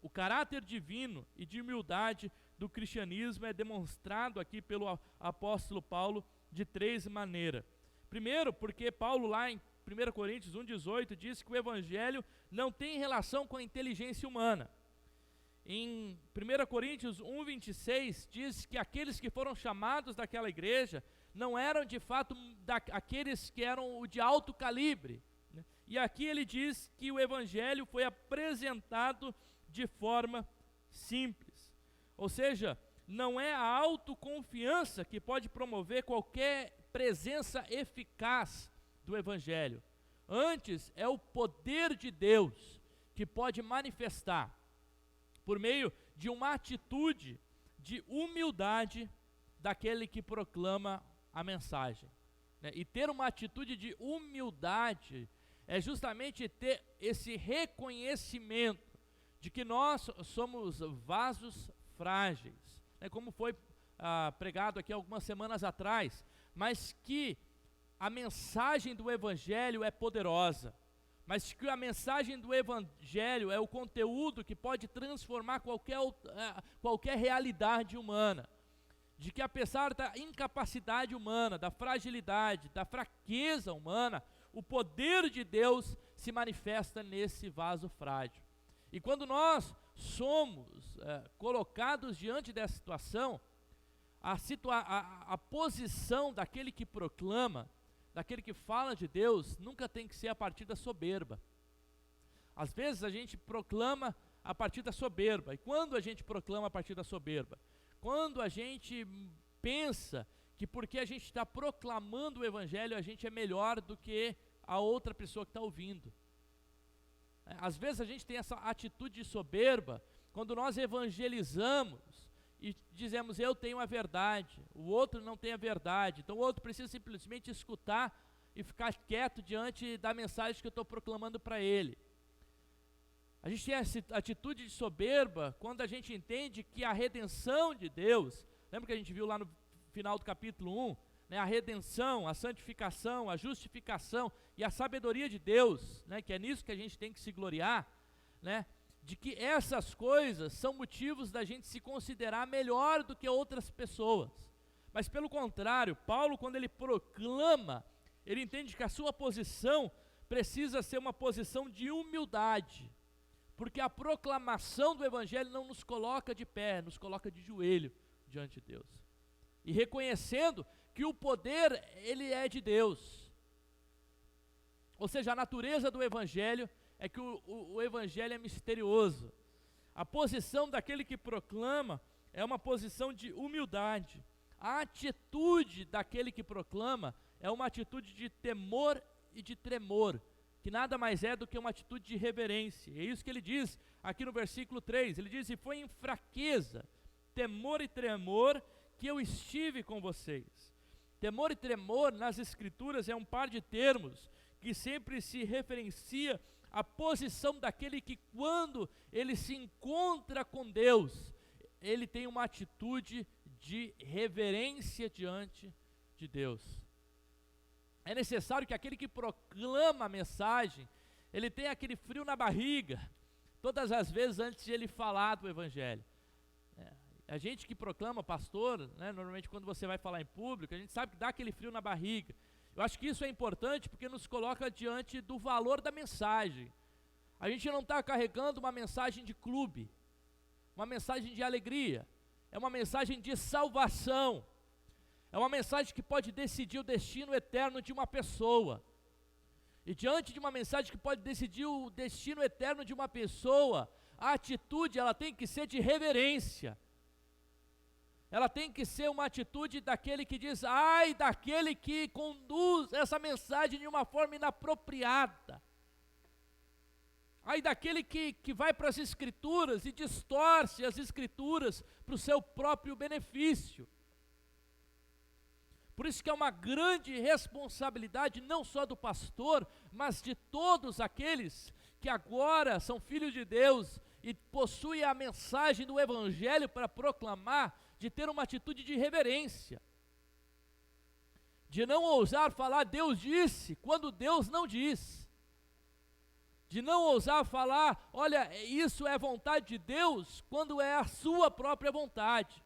O caráter divino e de humildade do cristianismo é demonstrado aqui pelo apóstolo Paulo de três maneiras. Primeiro, porque Paulo lá em 1 Coríntios 1,18 diz que o evangelho não tem relação com a inteligência humana. Em 1 Coríntios 1,26 diz que aqueles que foram chamados daquela igreja não eram de fato aqueles que eram de alto calibre, né? E aqui ele diz que o evangelho foi apresentado de forma simples. Ou seja, não é a autoconfiança que pode promover qualquer presença eficaz do evangelho. Antes, é o poder de Deus que pode manifestar por meio de uma atitude de humildade daquele que proclama a mensagem, né? E ter uma atitude de humildade é justamente ter esse reconhecimento de que nós somos vasos frágeis, né? Como foi pregado aqui algumas semanas atrás, mas que a mensagem do evangelho é poderosa, mas que a mensagem do evangelho é o conteúdo que pode transformar qualquer realidade humana, de que apesar da incapacidade humana, da fragilidade, da fraqueza humana, o poder de Deus se manifesta nesse vaso frágil. E quando nós somos colocados diante dessa situação, a posição daquele que proclama, daquele que fala de Deus, nunca tem que ser a partir da soberba. Às vezes a gente proclama a partir da soberba. E quando a gente proclama a partir da soberba? Quando a gente pensa que porque a gente está proclamando o evangelho, a gente é melhor do que a outra pessoa que está ouvindo. Às vezes a gente tem essa atitude de soberba, quando nós evangelizamos e dizemos, eu tenho a verdade, o outro não tem a verdade, então o outro precisa simplesmente escutar e ficar quieto diante da mensagem que eu estou proclamando para ele. A gente tem essa atitude de soberba quando a gente entende que a redenção de Deus, lembra que a gente viu lá no final do capítulo 1, né, a redenção, a santificação, a justificação e a sabedoria de Deus, né, que é nisso que a gente tem que se gloriar, né, de que essas coisas são motivos da gente se considerar melhor do que outras pessoas. Mas pelo contrário, Paulo, quando ele proclama, ele entende que a sua posição precisa ser uma posição de humildade, porque a proclamação do evangelho não nos coloca de pé, nos coloca de joelho diante de Deus, e reconhecendo que o poder, ele é de Deus. Ou seja, a natureza do evangelho é que o evangelho é misterioso. A posição daquele que proclama é uma posição de humildade. A atitude daquele que proclama é uma atitude de temor e de tremor, que nada mais é do que uma atitude de reverência. É isso que ele diz aqui no versículo 3, ele diz, e foi em fraqueza, temor e tremor que eu estive com vocês. Temor e tremor nas escrituras é um par de termos que sempre se referencia à posição daquele que quando ele se encontra com Deus, ele tem uma atitude de reverência diante de Deus. É necessário que aquele que proclama a mensagem, ele tenha aquele frio na barriga, todas as vezes antes de ele falar do evangelho. A gente que proclama, pastor, né, normalmente quando você vai falar em público, a gente sabe que dá aquele frio na barriga. Eu acho que isso é importante porque nos coloca diante do valor da mensagem. A gente não está carregando uma mensagem de clube, uma mensagem de alegria, é uma mensagem de salvação, é uma mensagem que pode decidir o destino eterno de uma pessoa. E diante de uma mensagem que pode decidir o destino eterno de uma pessoa, a atitude ela tem que ser de reverência. Ela tem que ser uma atitude daquele que diz, ai daquele que conduz essa mensagem de uma forma inapropriada. Ai daquele que vai para as escrituras e distorce as escrituras para o seu próprio benefício. Por isso que é uma grande responsabilidade não só do pastor, mas de todos aqueles que agora são filhos de Deus e possuem a mensagem do evangelho para proclamar, de ter uma atitude de reverência, de não ousar falar Deus disse, quando Deus não diz, de não ousar falar, olha, isso é vontade de Deus, quando é a sua própria vontade,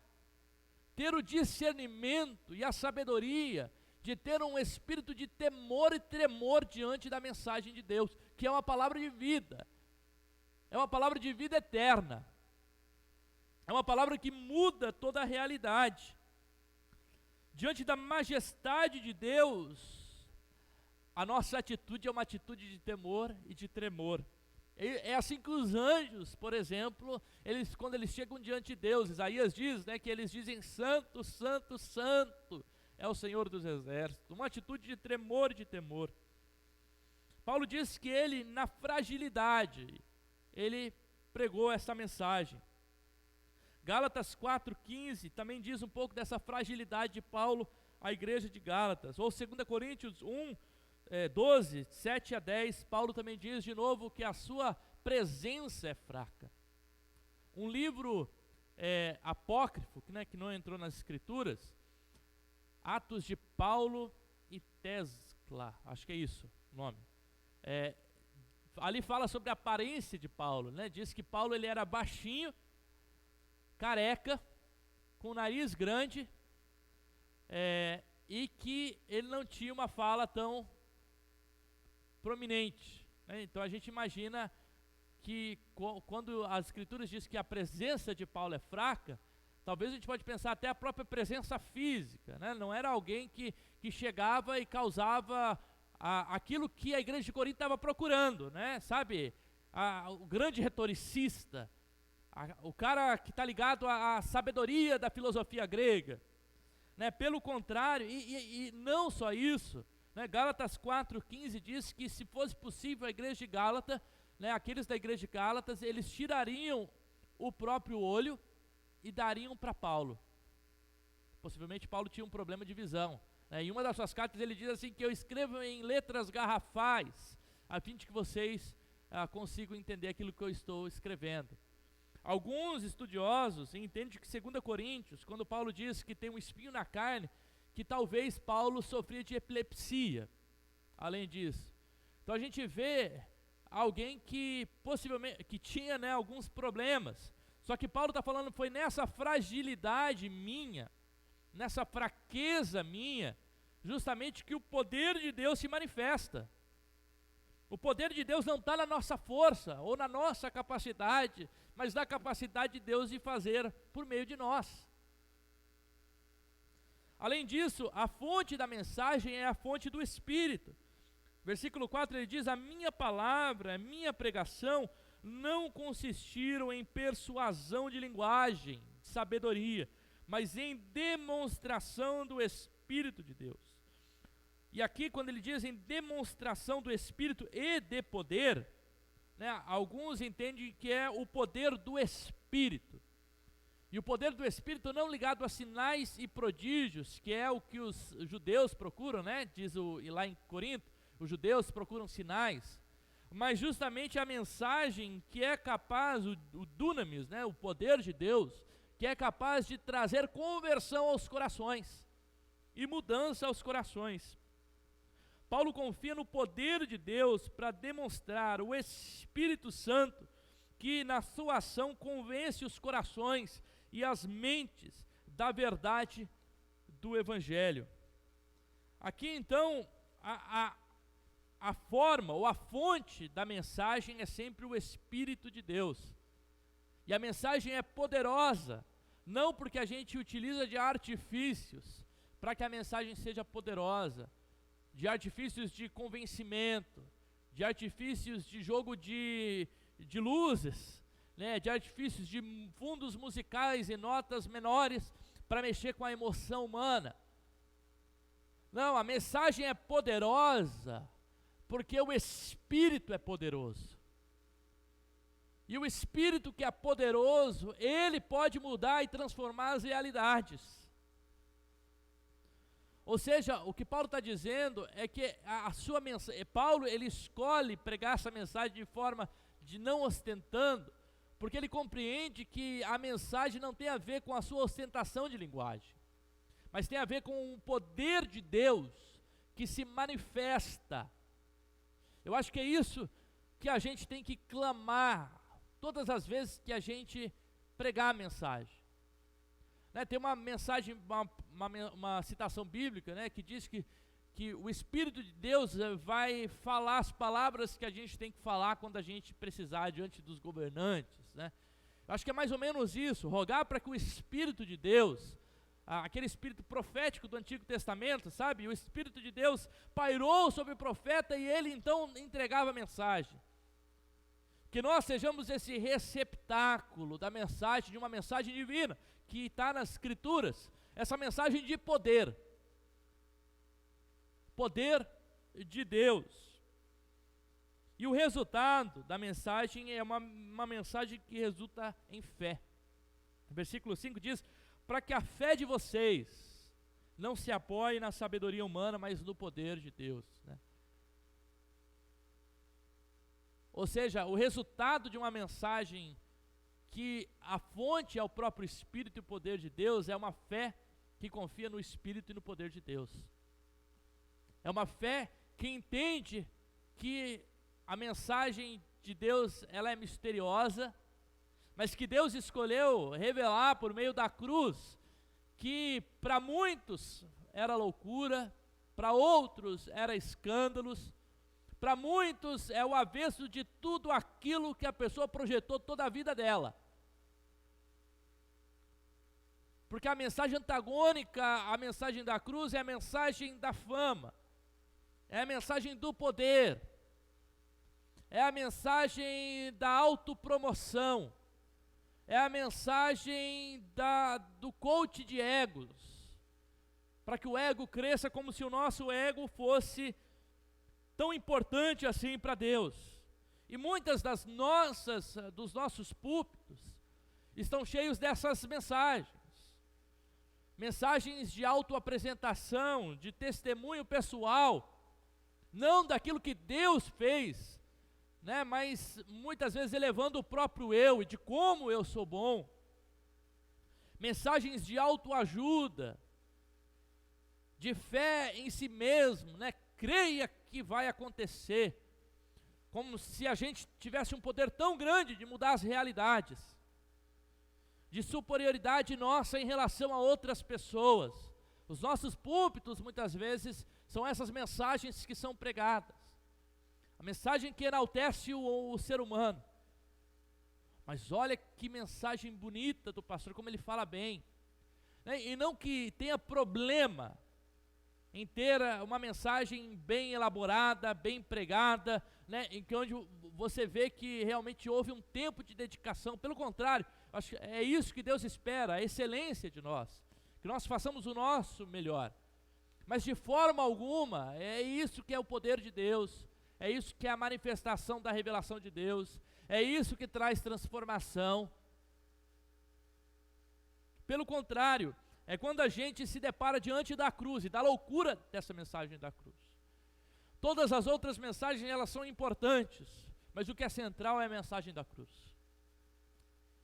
ter o discernimento e a sabedoria de ter um espírito de temor e tremor diante da mensagem de Deus, que é uma palavra de vida, é uma palavra de vida eterna, é uma palavra que muda toda a realidade. Diante da majestade de Deus, a nossa atitude é uma atitude de temor e de tremor. É assim que os anjos, por exemplo, quando eles chegam diante de Deus, Isaías diz, né, que eles dizem: santo, santo, santo é o Senhor dos exércitos. Uma atitude de tremor e de temor. Paulo diz que ele, na fragilidade, ele pregou essa mensagem. Gálatas 4,15 também diz um pouco dessa fragilidade de Paulo à igreja de Gálatas. Ou 2 Coríntios 12, 7 a 10, Paulo também diz de novo que a sua presença é fraca. Um livro apócrifo, né, que não entrou nas escrituras, Atos de Paulo e Tesla, acho que é isso o nome. Ali fala sobre a aparência de Paulo, né? Diz que Paulo ele era baixinho, careca, com nariz grande, e que ele não tinha uma fala tão prominente, né? Então a gente imagina que quando as escrituras dizem que a presença de Paulo é fraca, talvez a gente pode pensar até a própria presença física, né? Não era alguém que chegava e causava aquilo que a igreja de Corinto estava procurando, né? Sabe, o grande retoricista, o cara que está ligado à sabedoria da filosofia grega, né? Pelo contrário, e não só isso, né? Gálatas 4,15 diz que se fosse possível a igreja de Gálatas, né, aqueles da igreja de Gálatas, eles tirariam o próprio olho e dariam para Paulo. Possivelmente Paulo tinha um problema de visão, né? Em uma das suas cartas ele diz assim, que eu escrevo em letras garrafais, a fim de que vocês consigam entender aquilo que eu estou escrevendo. Alguns estudiosos entendem que 2 Coríntios, quando Paulo diz que tem um espinho na carne, que talvez Paulo sofria de epilepsia, além disso. Então a gente vê alguém que possivelmente, que tinha, né, alguns problemas, só que Paulo está falando, foi nessa fragilidade minha, nessa fraqueza minha, justamente que o poder de Deus se manifesta. O poder de Deus não está na nossa força, ou na nossa capacidade, mas na capacidade de Deus de fazer por meio de nós. Além disso, a fonte da mensagem é a fonte do Espírito. Versículo 4 ele diz, a minha palavra, a minha pregação, não consistiram em persuasão de linguagem, de sabedoria, mas em demonstração do Espírito de Deus. E aqui, quando ele diz em demonstração do Espírito e de poder, né, alguns entendem que é o poder do Espírito. E o poder do Espírito não ligado a sinais e prodígios, que é o que os judeus procuram, né? Diz lá em Corinto, os judeus procuram sinais, mas justamente a mensagem que é capaz, o dunamis, né, o poder de Deus, que é capaz de trazer conversão aos corações e mudança aos corações. Paulo confia no poder de Deus para demonstrar o Espírito Santo que na sua ação convence os corações e as mentes da verdade do Evangelho. Aqui então, a forma ou a fonte da mensagem é sempre o Espírito de Deus. E a mensagem é poderosa, não porque a gente utiliza de artifícios para que a mensagem seja poderosa, de artifícios de convencimento, de artifícios de jogo de luzes, né, de artifícios de fundos musicais e notas menores para mexer com a emoção humana. Não, a mensagem é poderosa porque o Espírito é poderoso. E o Espírito que é poderoso, ele pode mudar e transformar as realidades. Ou seja, o que Paulo está dizendo é que a sua mensagem, Paulo ele escolhe pregar essa mensagem de forma de não ostentando, porque ele compreende que a mensagem não tem a ver com a sua ostentação de linguagem, mas tem a ver com o poder de Deus que se manifesta. Eu acho que é isso que a gente tem que clamar todas as vezes que a gente pregar a mensagem. Né, tem uma mensagem, uma citação bíblica, né, que diz que o Espírito de Deus vai falar as palavras que a gente tem que falar quando a gente precisar diante dos governantes, né? Eu acho que é mais ou menos isso, rogar para que o Espírito de Deus, aquele espírito profético do Antigo Testamento, sabe? O Espírito de Deus pairou sobre o profeta e ele então entregava a mensagem. Que nós sejamos esse receptáculo da mensagem, de uma mensagem divina, que está nas Escrituras, essa mensagem de poder. Poder de Deus. E o resultado da mensagem é uma mensagem que resulta em fé. O versículo 5 diz: para que a fé de vocês não se apoie na sabedoria humana, mas no poder de Deus, né? Ou seja, o resultado de uma mensagem que a fonte é o próprio Espírito e o poder de Deus, é uma fé que confia no Espírito e no poder de Deus. É uma fé que entende que a mensagem de Deus, ela é misteriosa, mas que Deus escolheu revelar por meio da cruz, que para muitos era loucura, para outros era escândalos, para muitos é o avesso de tudo aquilo que a pessoa projetou toda a vida dela. Porque a mensagem antagônica à mensagem da cruz é a mensagem da fama, é a mensagem do poder, é a mensagem da autopromoção, é a mensagem do coach de egos, para que o ego cresça como se o nosso ego fosse tão importante assim para Deus. E muitas dos nossos púlpitos estão cheios dessas mensagens. Mensagens de autoapresentação, de testemunho pessoal, não daquilo que Deus fez, né, mas muitas vezes elevando o próprio eu e de como eu sou bom. Mensagens de autoajuda, de fé em si mesmo, né? Creia que vai acontecer, como se a gente tivesse um poder tão grande de mudar as realidades, de superioridade nossa em relação a outras pessoas. Os nossos púlpitos muitas vezes são essas mensagens que são pregadas, a mensagem que enaltece o ser humano. Mas olha que mensagem bonita do pastor, como ele fala bem, né? E não que tenha problema em ter uma mensagem bem elaborada, bem pregada, né, em que onde você vê que realmente houve um tempo de dedicação. Pelo contrário, acho que é isso que Deus espera, a excelência de nós, que nós façamos o nosso melhor. Mas de forma alguma, é isso que é o poder de Deus, é isso que é a manifestação da revelação de Deus, é isso que traz transformação. Pelo contrário, é quando a gente se depara diante da cruz e da loucura dessa mensagem da cruz. Todas as outras mensagens, elas são importantes, mas o que é central é a mensagem da cruz.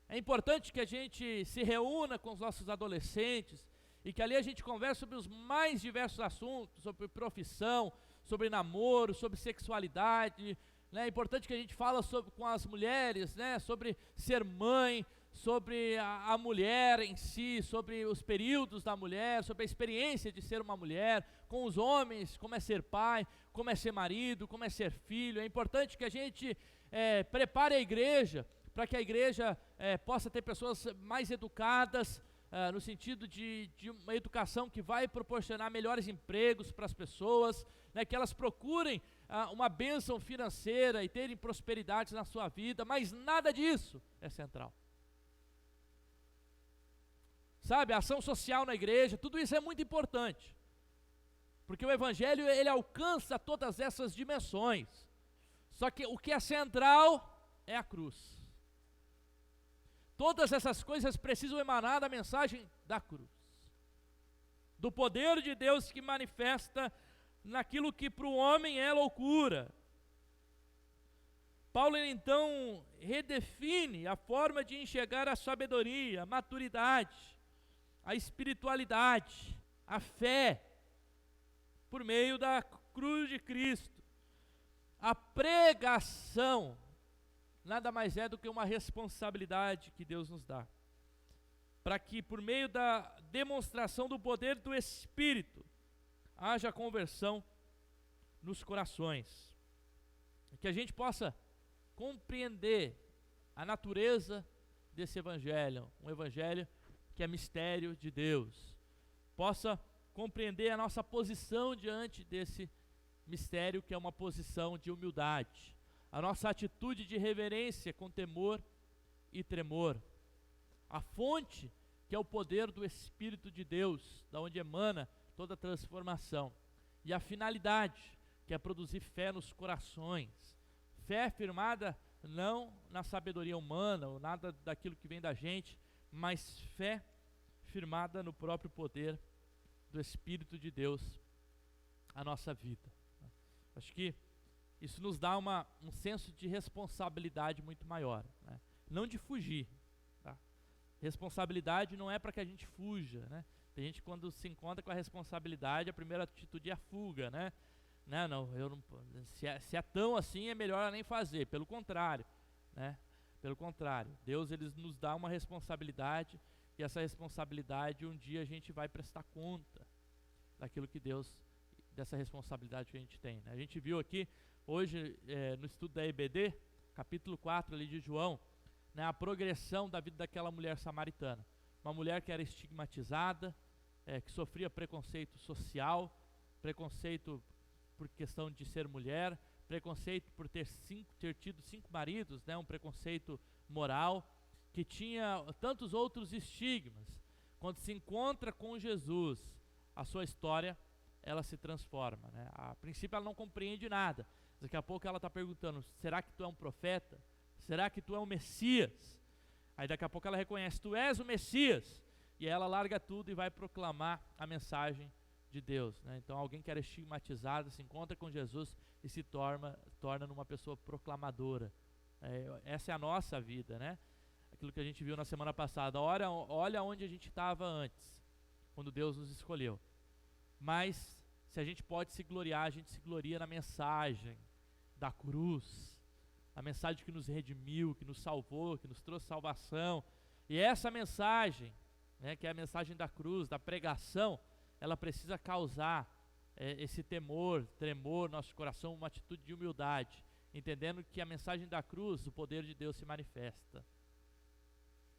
É importante que a gente se reúna com os nossos adolescentes e que ali a gente converse sobre os mais diversos assuntos, sobre profissão, sobre namoro, sobre sexualidade, né? É importante que a gente fale com as mulheres, né? Sobre ser mãe, sobre a mulher em si, sobre os períodos da mulher, sobre a experiência de ser uma mulher, com os homens, como é ser pai, como é ser marido, como é ser filho. É importante que a gente prepare a igreja, para que a igreja possa ter pessoas mais educadas, no sentido de uma educação que vai proporcionar melhores empregos para as pessoas, né, que elas procurem uma bênção financeira e terem prosperidade na sua vida, mas nada disso é central. Sabe, a ação social na igreja, tudo isso é muito importante, porque o evangelho, ele alcança todas essas dimensões, só que o que é central é a cruz. Todas essas coisas precisam emanar da mensagem da cruz, do poder de Deus que manifesta naquilo que para o homem é loucura. Paulo, ele, então, redefine a forma de enxergar a sabedoria, a maturidade, a espiritualidade, a fé, por meio da cruz de Cristo. A pregação nada mais é do que uma responsabilidade que Deus nos dá. para que por meio da demonstração do poder do Espírito haja conversão nos corações. Que a gente possa compreender a natureza desse evangelho, um evangelho que é mistério de Deus. Possa compreender a nossa posição diante desse mistério, que é uma posição de humildade. A nossa atitude de reverência com temor e tremor. A fonte, que é o poder do Espírito de Deus, da onde emana toda a transformação. E a finalidade, que é produzir fé nos corações. Fé firmada não na sabedoria humana, ou nada daquilo que vem da gente, mas fé firmada no próprio poder do Espírito de Deus, a nossa vida. Acho que isso nos dá um senso de responsabilidade muito maior, né? Não de fugir, tá? Responsabilidade não é para que a gente fuja, né? Tem gente, quando se encontra com a responsabilidade, a primeira atitude é a fuga, né? Se é tão assim, é melhor nem fazer. Pelo contrário, né? Pelo contrário, Deus, ele nos dá uma responsabilidade, e essa responsabilidade, um dia a gente vai prestar conta daquilo que Deus, dessa responsabilidade que a gente tem, né? A gente viu aqui hoje, no estudo da EBD, capítulo 4 ali de João, né, a progressão da vida daquela mulher samaritana. Uma mulher que era estigmatizada, que sofria preconceito social, preconceito por questão de ser mulher, preconceito por ter tido 5 maridos, né, um preconceito moral, que tinha tantos outros estigmas. Quando se encontra com Jesus, a sua história, ela se transforma, né? A princípio ela não compreende nada. Daqui a pouco ela está perguntando: será que tu é um profeta? Será que tu é o Messias? Aí daqui a pouco ela reconhece: tu és o Messias. E ela larga tudo e vai proclamar a mensagem de Deus, né? Então alguém que era estigmatizado se encontra com Jesus e se torna numa pessoa proclamadora. Essa é a nossa vida, né? Aquilo que a gente viu na semana passada. Olha onde a gente estava antes, quando Deus nos escolheu. Mas se a gente pode se gloriar, a gente se gloria na mensagem da cruz, a mensagem que nos redimiu, que nos salvou, que nos trouxe salvação. E essa mensagem, né, que é a mensagem da cruz, da pregação, ela precisa causar esse tremor no nosso coração, uma atitude de humildade, entendendo que a mensagem da cruz, o poder de Deus se manifesta.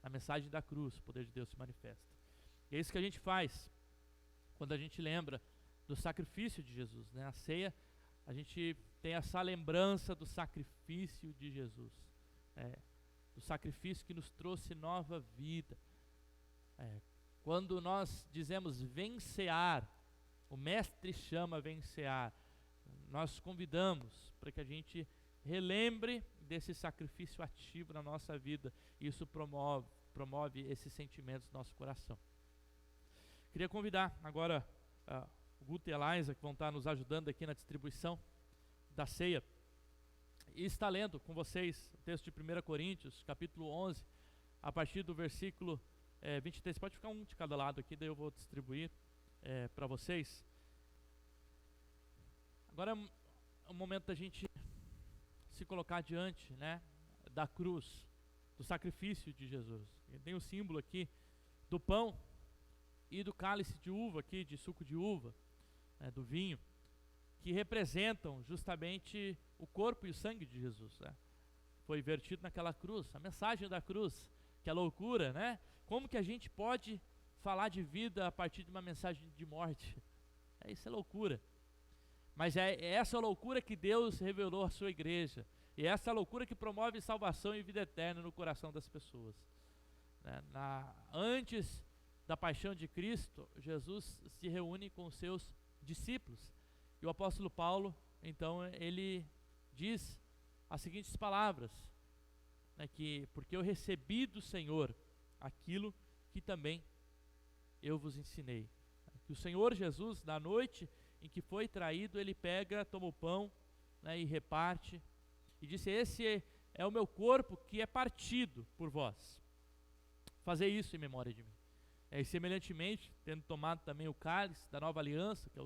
A mensagem da cruz, o poder de Deus se manifesta. E é isso que a gente faz quando a gente lembra do sacrifício de Jesus, né? A ceia, a gente tem essa lembrança do sacrifício de Jesus, do sacrifício que nos trouxe nova vida. Quando nós dizemos vencear, o mestre chama vencear, nós convidamos para que a gente relembre desse sacrifício ativo na nossa vida, e isso promove esses sentimentos no nosso coração. Queria convidar agora o Guto e a Eliza, que vão estar nos ajudando aqui na distribuição da ceia, e está lendo com vocês o texto de 1 Coríntios, capítulo 11, a partir do versículo 23. Pode ficar um de cada lado aqui, daí eu vou distribuir para vocês. Agora é o momento da gente se colocar diante, né, da cruz, do sacrifício de Jesus. E tem o símbolo aqui do pão e do cálice de uva aqui, de suco de uva, né, do vinho, que representam justamente o corpo e o sangue de Jesus, né? Foi vertido naquela cruz, a mensagem da cruz, que é loucura, né? Como que a gente pode falar de vida a partir de uma mensagem de morte? Isso é loucura. Mas é essa loucura que Deus revelou à sua igreja, e é essa loucura que promove salvação e vida eterna no coração das pessoas, né? Antes da paixão de Cristo, Jesus se reúne com os seus discípulos, e o apóstolo Paulo, então, ele diz as seguintes palavras, né, porque eu recebi do Senhor aquilo que também eu vos ensinei. Que o Senhor Jesus, na noite em que foi traído, ele toma o pão, né, e reparte, e disse: esse é o meu corpo que é partido por vós. Fazer isso em memória de mim. E semelhantemente, tendo tomado também o cálice da nova aliança, que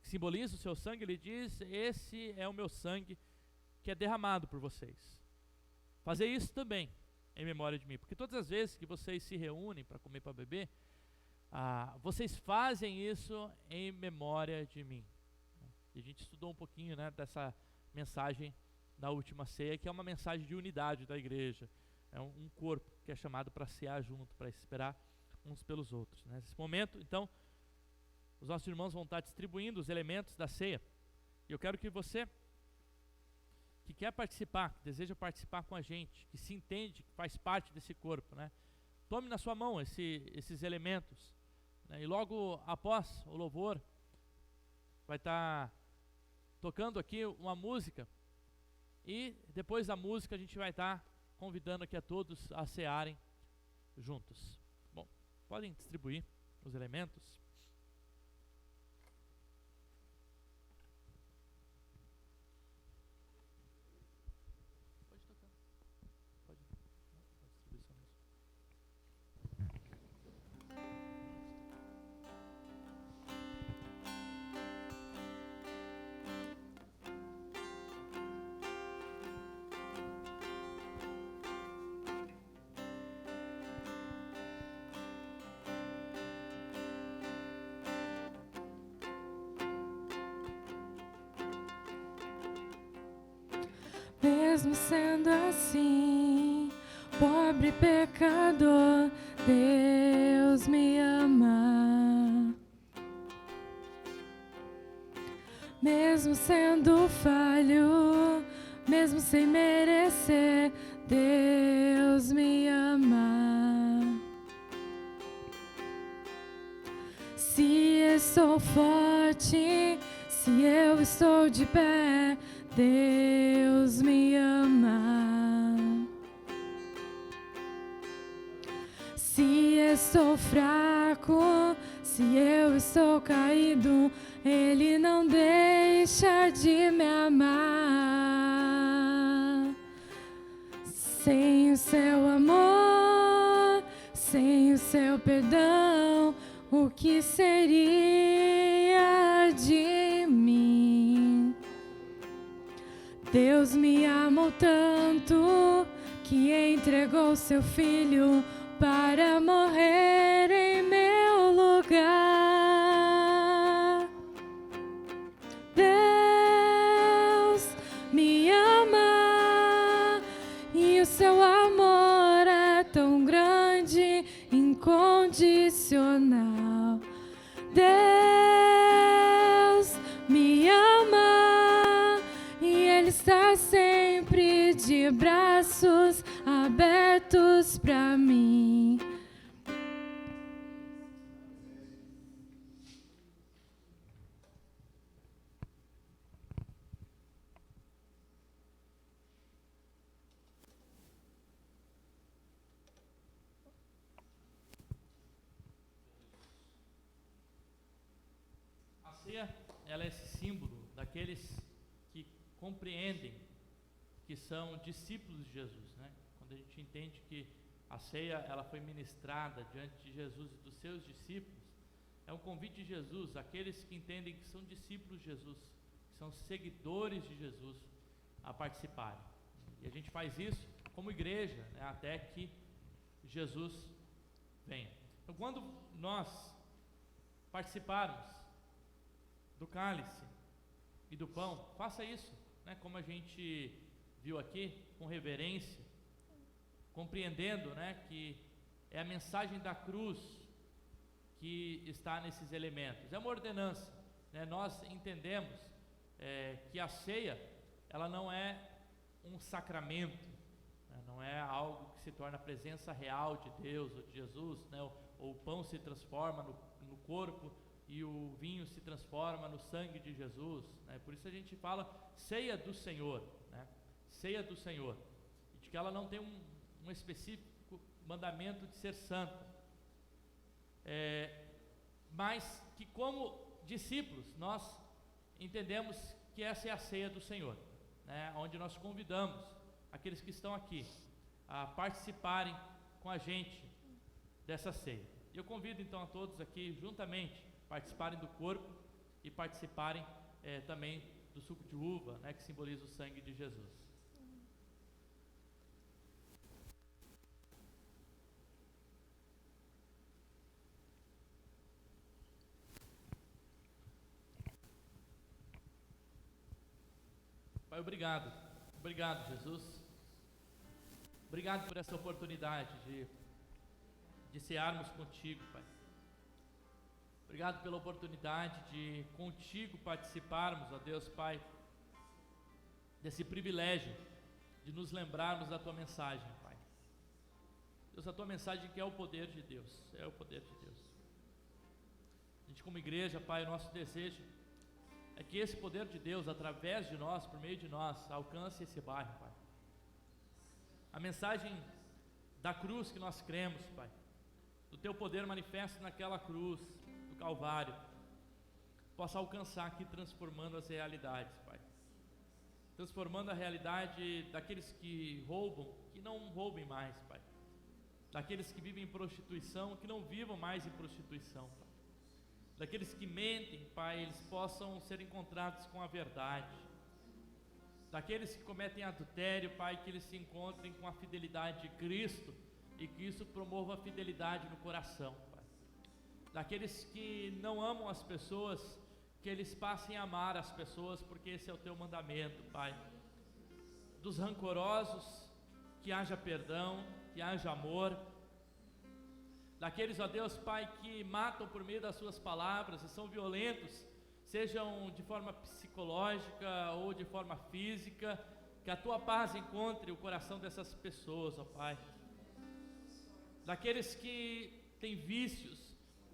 simboliza o seu sangue, ele diz: esse é o meu sangue que é derramado por vocês. Fazer isso também em memória de mim. Porque todas as vezes que vocês se reúnem para comer, para beber, vocês fazem isso em memória de mim. E a gente estudou um pouquinho, né, dessa mensagem na última ceia, que é uma mensagem de unidade da igreja. É um corpo que é chamado para cear junto, para esperar uns pelos outros. Nesse momento, então, os nossos irmãos vão estar distribuindo os elementos da ceia. E eu quero que você, que quer participar, que deseja participar com a gente, que se entende, que faz parte desse corpo, né, tome na sua mão esses elementos, né, e logo após o louvor, vai estar tocando aqui uma música, e depois da música a gente vai estar convidando aqui a todos a cearem juntos. Bom, podem distribuir os elementos. Pode tocar. Pode distribuir só mesmo. Mesmo sendo assim, pobre pecador, Deus me ama. Mesmo sendo falho, mesmo sem merecer, Deus me ama. Se eu sou forte, se eu estou de pé, Deus me ama. Se estou fraco, se eu estou caído, Ele não deixa de me amar. Sem o seu amor, sem o seu perdão, o que seria de mim? Deus me amou tanto que entregou seu filho para morrer em meu lugar. Deus me ama e o seu amor é tão grande, incondicional. Deus me ama e Ele está sempre de braços abertos para mim. A ceia, ela é esse símbolo daqueles que compreendem que são discípulos de Jesus, né? Quando a gente entende que a ceia ela foi ministrada diante de Jesus e dos seus discípulos, é um convite de Jesus àqueles que entendem que são discípulos de Jesus, que são seguidores de Jesus, a participarem. E a gente faz isso como igreja, né, até que Jesus venha. Então, quando nós participarmos do cálice e do pão, faça isso, né, como a gente viu aqui, com reverência, compreendendo, né, que é a mensagem da cruz que está nesses elementos. É uma ordenança, né? Nós entendemos que a ceia ela não é um sacramento, né? Não é algo que se torna a presença real de Deus ou de Jesus, né? Ou o pão se transforma no corpo e o vinho se transforma no sangue de Jesus, né? Por isso a gente fala ceia do Senhor, né? Ceia do Senhor, e de que ela não tem um específico mandamento de ser santa, mas que como discípulos nós entendemos que essa é a ceia do Senhor, né? Onde nós convidamos aqueles que estão aqui a participarem com a gente dessa ceia. E eu convido então a todos aqui juntamente participarem do corpo e participarem também do suco de uva, né, que simboliza o sangue de Jesus. Pai, obrigado. Obrigado, Jesus. Obrigado por essa oportunidade de cearmos contigo, Pai. Obrigado pela oportunidade de contigo participarmos, ó Deus, Pai, desse privilégio de nos lembrarmos da tua mensagem, Pai. Deus, a tua mensagem que é o poder de Deus, é o poder de Deus. A gente como igreja, Pai, o nosso desejo é que esse poder de Deus, através de nós, por meio de nós, alcance esse bairro, Pai. A mensagem da cruz que nós cremos, Pai, do teu poder manifesto naquela cruz do Calvário, possa alcançar aqui, transformando as realidades, Pai. Transformando a realidade daqueles que roubam, que não roubem mais, Pai. Daqueles que vivem em prostituição, que não vivam mais em prostituição, Pai. Daqueles que mentem, Pai, eles possam ser encontrados com a verdade. Daqueles que cometem adultério, Pai, que eles se encontrem com a fidelidade de Cristo e que isso promova a fidelidade no coração, Pai. Daqueles que não amam as pessoas, que eles passem a amar as pessoas, porque esse é o teu mandamento, Pai. Dos rancorosos, que haja perdão, que haja amor. Daqueles, ó Deus, Pai, que matam por meio das suas palavras e são violentos, sejam de forma psicológica ou de forma física, que a tua paz encontre o coração dessas pessoas, ó Pai. Daqueles que têm vícios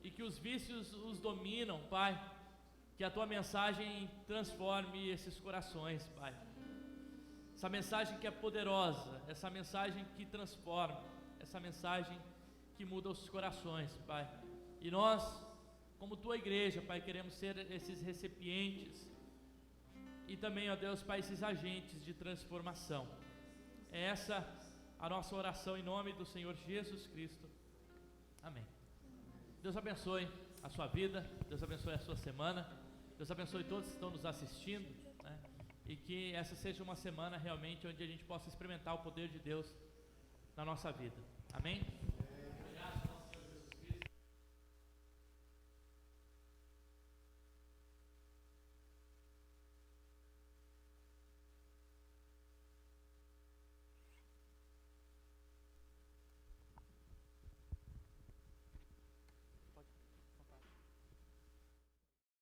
e que os vícios os dominam, Pai, que a tua mensagem transforme esses corações, Pai. Essa mensagem que é poderosa, essa mensagem que transforma, essa mensagem que muda os corações, Pai. E nós, como tua igreja, Pai, queremos ser esses recipientes e também, ó Deus, Pai, esses agentes de transformação. É essa a nossa oração em nome do Senhor Jesus Cristo. Amém. Deus abençoe a sua vida, Deus abençoe a sua semana, Deus abençoe todos que estão nos assistindo, né? E que essa seja uma semana realmente onde a gente possa experimentar o poder de Deus na nossa vida. Amém?